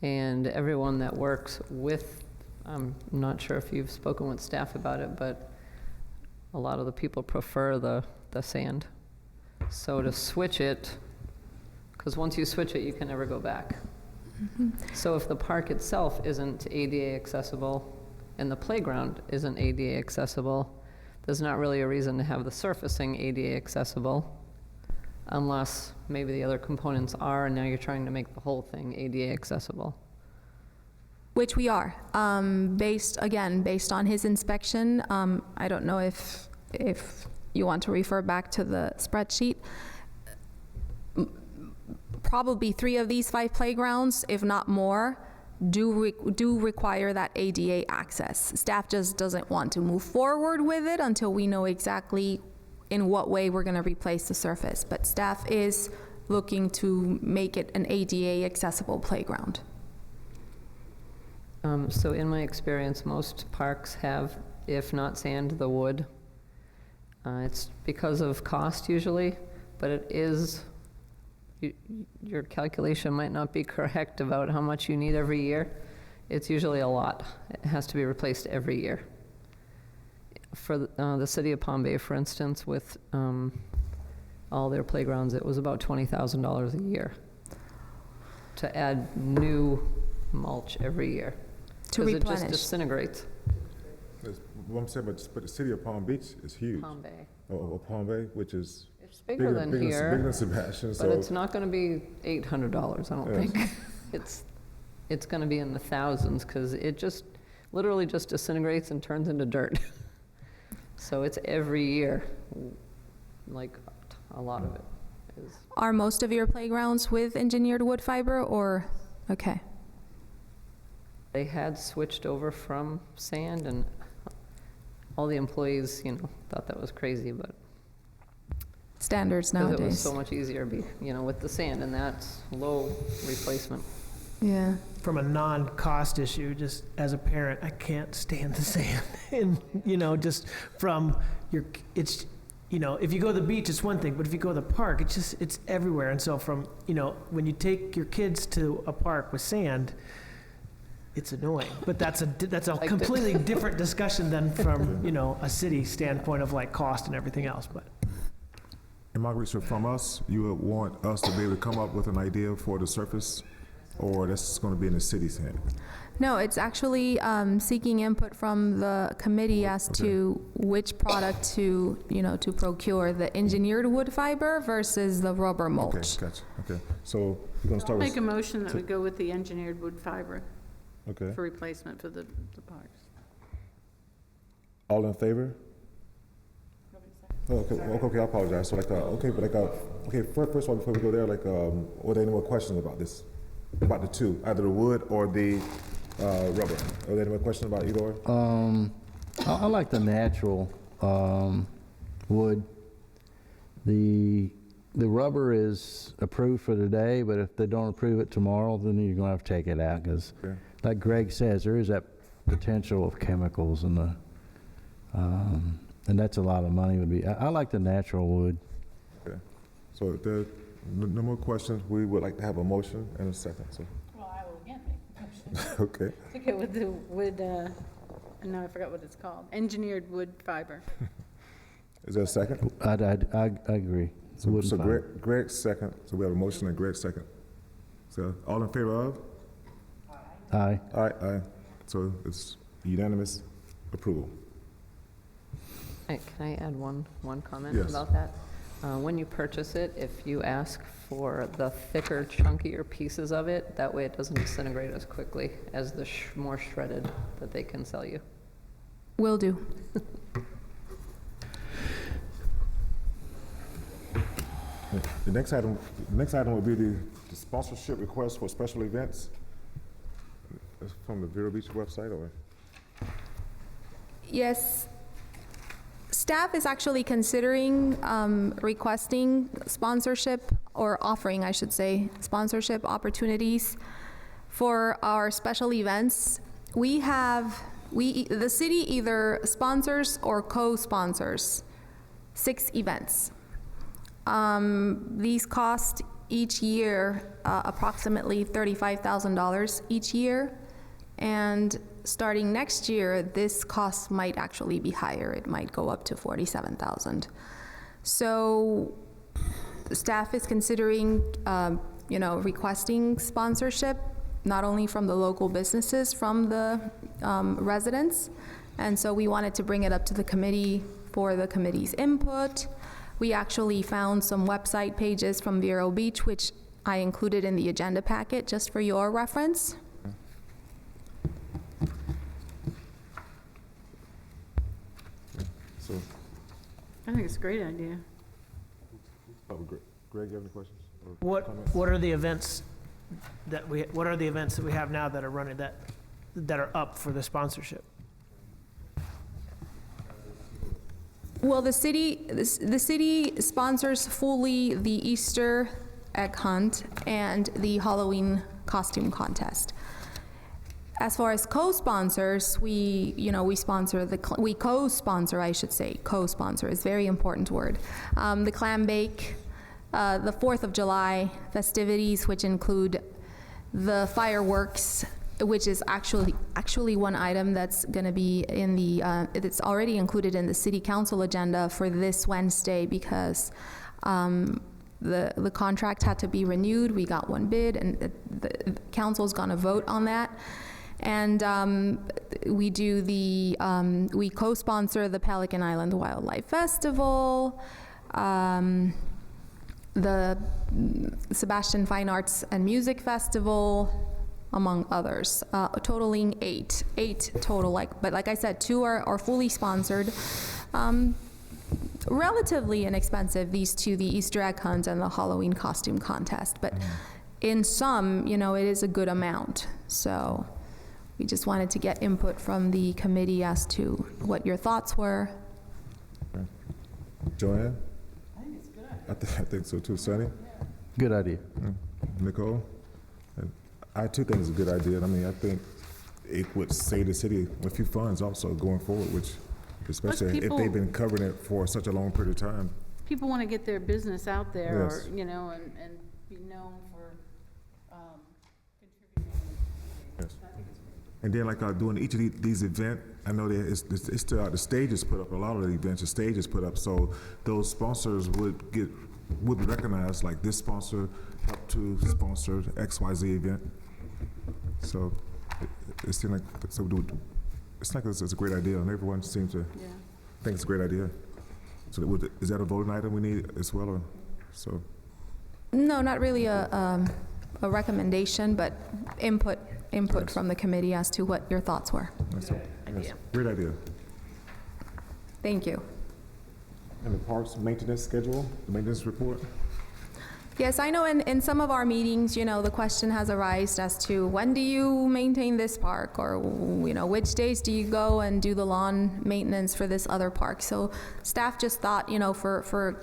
and everyone that works with, I'm not sure if you've spoken with staff about it, but a lot of the people prefer the sand. So to switch it, because once you switch it, you can never go back. So if the park itself isn't ADA accessible and the playground isn't ADA accessible, there's not really a reason to have the surfacing ADA accessible unless maybe the other components are, and now you're trying to make the whole thing ADA accessible. Which we are, based on his inspection. I don't know if you want to refer back to the spreadsheet. Probably 3 of these 5 playgrounds, if not more, do require that ADA access. Staff just doesn't want to move forward with it until we know exactly in what way we're going to replace the surface. But staff is looking to make it an ADA accessible playground. So in my experience, most parks have, if not sand, the wood. It's because of cost usually, but it is, your calculation might not be correct about how much you need every year. It's usually a lot. It has to be replaced every year. For the city of Palm Bay, for instance, with all their playgrounds, it was about $20,000 a year to add new mulch every year. To Because it replenish. just disintegrates. What I'm saying, but the city of Palm Beach is huge. Palm Bay. Oh, Palm Bay, which is It's bigger than here. bigger than Sebastian. But So it's not going to be $800, I don't Yes. think. It's going to be in the thousands because it just literally just disintegrates and turns into dirt. So it's every year, like a lot of it is. Are most of your playgrounds with engineered wood fiber or, okay. They had switched over from sand and all the employees, thought that was crazy, but Standards because nowadays. it was so much easier, with the sand, and that's low replacement. Yeah. From a non-cost issue, just as a parent, I can't stand the sand. And, just from if you go to the beach, it's one thing, but if you go to the park, it's everywhere. And so from, when you take your kids to a park with sand, it's annoying. But that's a completely different discussion than from, a city standpoint of like cost and everything else, but. And Marguerite, so from us, you would want us to be able to come up with an idea for the surface, or that's going to be in the city's hand? No, it's actually seeking input from the committee as to which product to procure, the engineered wood fiber versus the rubber mulch. Okay, gotcha. Okay, so we're going to start with. Make a motion that we go with the engineered wood fiber Okay. for replacement for the parks. All in favor? Oh, okay, I apologize. So like, okay, but like, okay, first of all, before we go there, like, are there any more questions about this? About the two, either the wood or the rubber? Are there any more questions about either or? I like the natural wood. The rubber is approved for today, but if they don't approve it tomorrow, then you're gonna have to take it out, because Okay. like Greg says, there is that potential of chemicals in the, and that's a lot of money would be. I like the natural wood. Okay. So if there are no more questions, we would like to have a motion and a second, so, Well, I will again make a motion okay. to go with the wood, no, I forgot what it's called, engineered wood fiber. Is there a second? I agree. So Wood and fiber. Greg second, so we have a motion and Greg second. So all in favor of? Aye. Aye. So it's unanimous approval. Hey, can I add one comment Yes. about that? When you purchase it, if you ask for the thicker, chunkier pieces of it, that way it doesn't disintegrate as quickly as the more shredded that they can sell you. Will do. The next item will be the sponsorship request for special events. That's from the Vero Beach website, or? Yes. Staff is actually considering requesting sponsorship, or offering, I should say, sponsorship opportunities for our special events. The city either sponsors or co-sponsors 6 events. These cost each year approximately $35,000 each year. And starting next year, this cost might actually be higher. It might go up to $47,000. So staff is considering, requesting sponsorship, not only from the local businesses, from the residents. And so we wanted to bring it up to the committee for the committee's input. We actually found some website pages from Vero Beach, which I included in the agenda packet just for your reference. So, I think it's a great idea. Greg, you have any questions? or What comments? are the events that we have now that are running, that are up for the sponsorship? Well, the city sponsors fully the Easter egg hunt and the Halloween costume contest. As far as co-sponsors, we co-sponsor, I should say, co-sponsor is a very important word. The clam bake, the 4th of July festivities, which include the fireworks, which is actually one item that's going to be in the, it's already included in the city council agenda for this Wednesday, because the contract had to be renewed. We got one bid, and the council's going to vote on that. And we do we co-sponsor the Pelican Island Wildlife Festival, the Sebastian Fine Arts and Music Festival, among others, totaling 8 total. But like I said, 2 are fully sponsored. Relatively inexpensive, these 2, the Easter egg hunt and the Halloween costume contest. But in sum, it is a good amount. So we just wanted to get input from the committee as to what your thoughts were. Joanne? I think it's a good idea. I think so too. Sonny? Good idea. Nicole? I too think it's a good idea. I mean, I think it would save the city a few funds also going forward, which, especially if they've been covering it for such a long period of time. People want to get their business out there, Yes. or, and be known for contributing. Yes. And then like doing each of these events, I know that it's still the stage is put up, a lot of the events, the stage is put up, so those sponsors would be recognized, like this sponsor helped to sponsor XYZ event. So it seems like, it's a great idea, and everyone seems to think it's a great idea. So is that a voting item we need as well, or so? No, not really a recommendation, but input Yes. from the committee as to what your thoughts were. Yes, great idea. Thank you. in the parks maintenance schedule, the maintenance report? Yes, I know in some of our meetings, the question has arisen as to when do you maintain this park, or, which days do you go and do the lawn maintenance for this other park? So staff just thought, for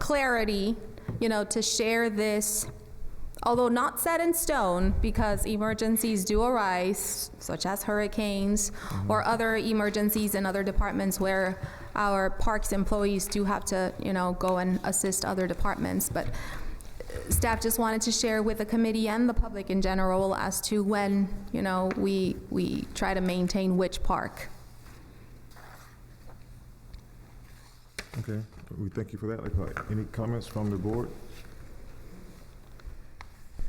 clarity, to share this, although not set in stone, because emergencies do arise, such as hurricanes or other emergencies in other departments where our parks employees do have to, go and assist other departments. But staff just wanted to share with the committee and the public in general as to when, we try to maintain which park. Okay, we thank you for that. Any comments from the board?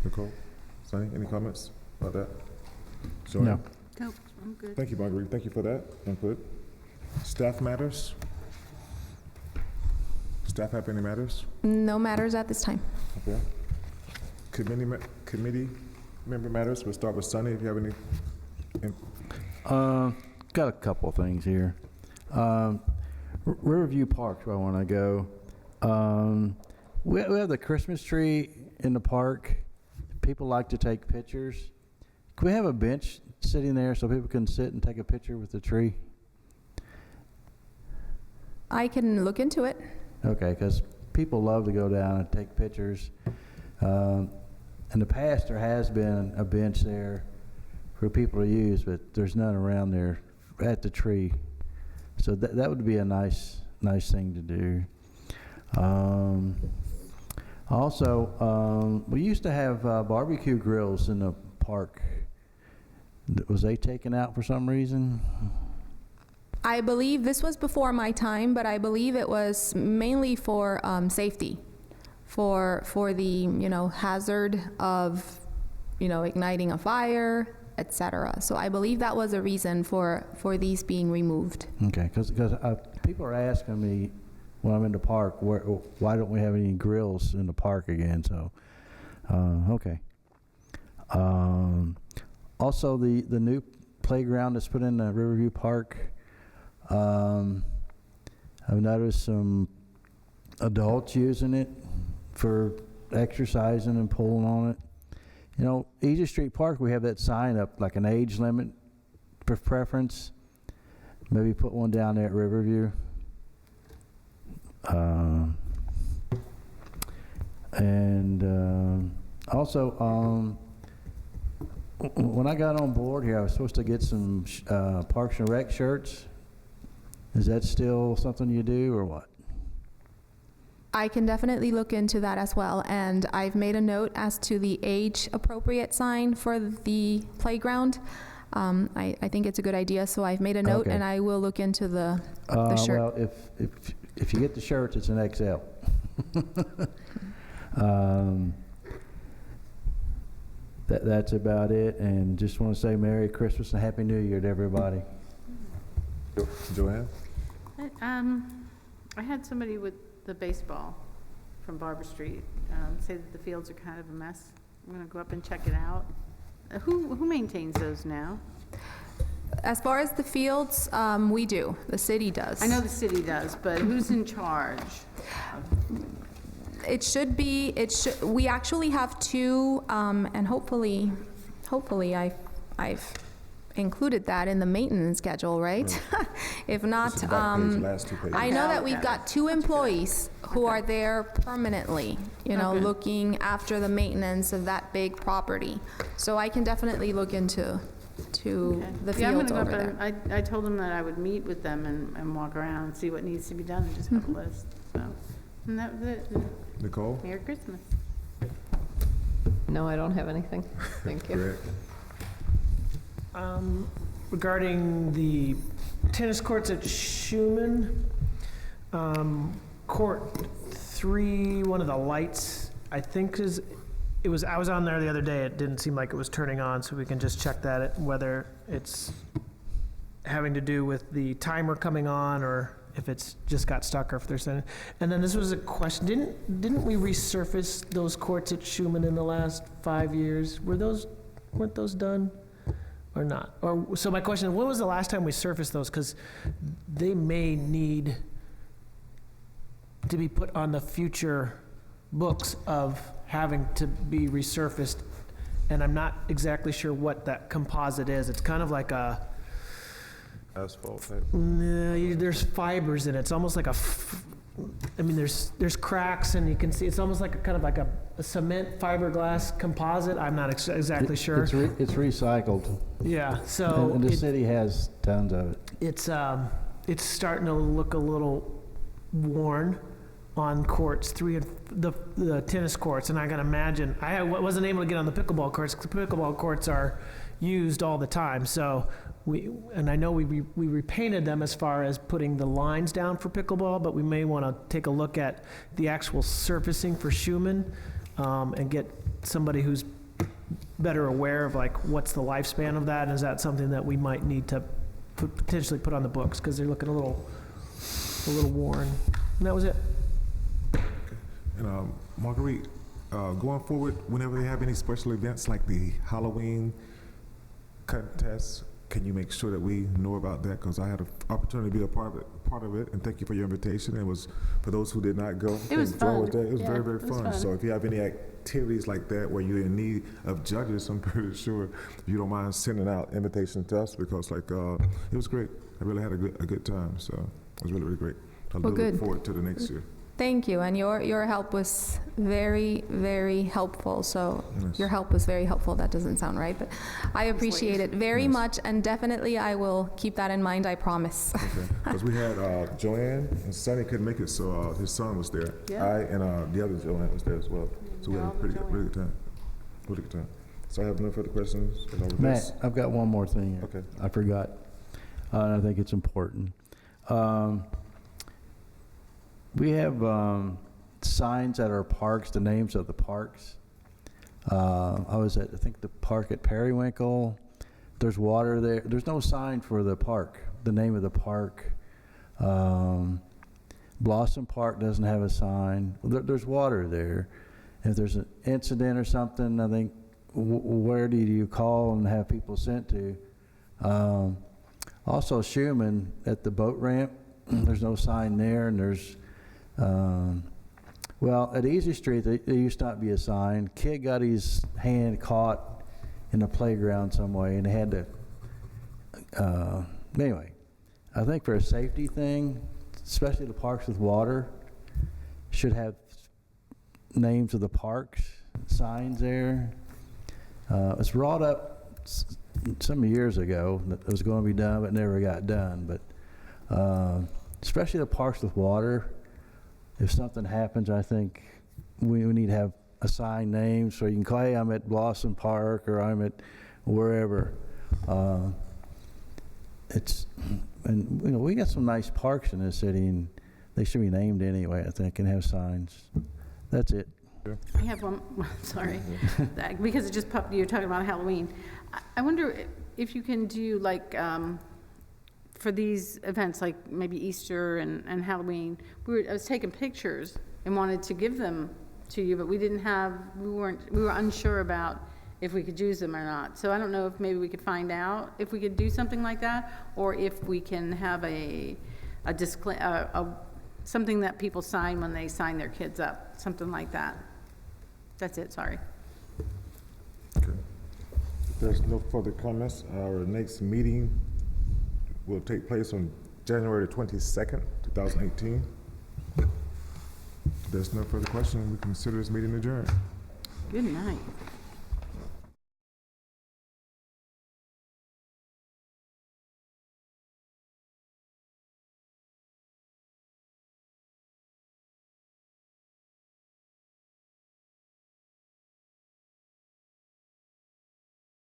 Nicole, Sonny, any comments about that? Joanne? No. Nope, I'm good. Thank you, Marguerite. Thank you for that input. Staff matters? Staff have any matters? No matters at this time. Okay. Committee member matters. We'll start with Sonny, if you have any. Got a couple of things here. Riverview Park, where I want to go. We have the Christmas tree in the park. People like to take pictures. Can we have a bench sitting there so people can sit and take a picture with the tree? I can look into it. Okay, because people love to go down and take pictures. In the past, there has been a bench there for people to use, but there's none around there at the tree. So that would be a nice thing to do. Also, we used to have barbecue grills in the park. Was they taken out for some reason? I believe this was before my time, but I believe it was mainly for safety, for the hazard of igniting a fire, etc. So I believe that was a reason for these being removed. Okay, because people are asking me when I'm in the park, why don't we have any grills in the park again? So, okay. Also, the new playground that's put in the Riverview Park. I've noticed some adults using it for exercising and pulling on it. Easy Street Park, we have that sign up, like an age limit preference. Maybe put one down there at Riverview. Also, when I got on board here, I was supposed to get some Parks and Rec shirts. Is that still something you do, or what? I can definitely look into that as well, and I've made a note as to the age-appropriate sign for the playground. I think it's a good idea, so I've made a note, Okay. and I will look into the shirt. Well, if you get the shirts, it's an XL. That's about it, and just want to say Merry Christmas and Happy New Year to everybody. Joanne? I had somebody with the baseball from Barber Street say that the fields are kind of a mess. I'm going to go up and check it out. Who maintains those now? As far as the fields, we do. The city does. I know the city does, but who's in charge? It should be, we actually have two, and hopefully I've included that in the maintenance schedule, right? If not, It's the back page, last 2 pages. I know that we've got 2 employees who are there permanently, Okay. looking after the maintenance of that big property. So I can definitely look into the Yeah, I'm fields gonna over go there. up and, I told them that I would meet with them and walk around and see what needs to be done and just have a list, so. And that was it. Nicole? Merry Christmas. No, I don't have anything. Thank you. Greg? Regarding the tennis courts at Schumann, court 3, one of the lights, I think I was on there the other day, it didn't seem like it was turning on, so we can just check that, whether it's having to do with the timer coming on, or if it's just got stuck, or if there's any. And then this was a question, didn't we resurface those courts at Schumann in the last 5 years? Weren't those done? Or not? So my question is, when was the last time we surfaced those? Because they may need to be put on the future books of having to be resurfaced. And I'm not exactly sure what that composite is. It's kind of like a, Asphalt type. there's fibers in it. It's almost like I mean, there's cracks, and you can see, it's almost like kind of like a cement fiberglass composite. I'm not exactly sure. It's recycled, Yeah, so and the city has tons of it. it's starting to look a little worn on courts 3 and the tennis courts, and I can imagine, I wasn't able to get on the pickleball courts, 'cause the pickleball courts are used all the time, so I know we repainted them as far as putting the lines down for pickleball, but we may want to take a look at the actual surfacing for Schumann, and get somebody who's better aware of like what's the lifespan of that, and is that something that we might need to potentially put on the books, because they're looking a little worn. And that was it. And Marguerite, going forward, whenever they have any special events like the Halloween contest, can you make sure that we know about that? Because I had an opportunity to be a part of it, and thank you for your invitation. It was, for those who did not go. It was enjoy fun. It was Yeah, very, very it was fun. fun. So if you have any activities like that where you're in need of judges, I'm pretty sure if you don't mind sending out invitations to us, because like, it was great. I really had a good time, so it was really, really great. I Well, really good. look forward to the next year. Thank you, and your help was very, very helpful, so Yes. your help was very helpful. That doesn't sound right, but I appreciate it very Yes. much, and definitely I will keep that in mind, I promise. Okay, because we had Joanne and Sonny couldn't make it, so his son was there. Yeah. I and the other Joanne was there as well. So we had a All the really good time. Really good time. So I have no further questions. As always. Matt, I've got one more thing. Okay. I forgot, and I think it's important. We have signs at our parks, the names of the parks. I was at, I think, the park at Periwinkle. There's water there. There's no sign for the park, the name of the park. Blossom Park doesn't have a sign. There's water there. If there's an incident or something, I think, where do you call and have people sent to? Also, Schumann at the boat ramp, there's no sign there, and there's, well, at Easy Street, there used to not be a sign. Kid got his hand caught in the playground some way, and they had to, anyway, I think for a safety thing, especially the parks with water, should have names of the parks, signs there. It was brought up some years ago that it was going to be done, but never got done. But especially the parks with water, if something happens, I think we need to have assigned names so you can call, hey, I'm at Blossom Park, or I'm at wherever. And you know, we got some nice parks in this city, and they should be named anyway, I think, and have signs. That's it. I have one, sorry, because it just popped, you're talking about Halloween. I wonder if you can do like, for these events, like maybe Easter and Halloween, I was taking pictures and wanted to give them to you, but we were unsure about if we could use them or not. So I don't know if maybe we could find out if we could do something like that, or if we can have something that people sign when they sign their kids up, something like that. That's it, sorry. Okay. If there's no further comments, our next meeting will take place on January the 22nd, 2018. If there's no further questions, we consider this meeting adjourned. Good night.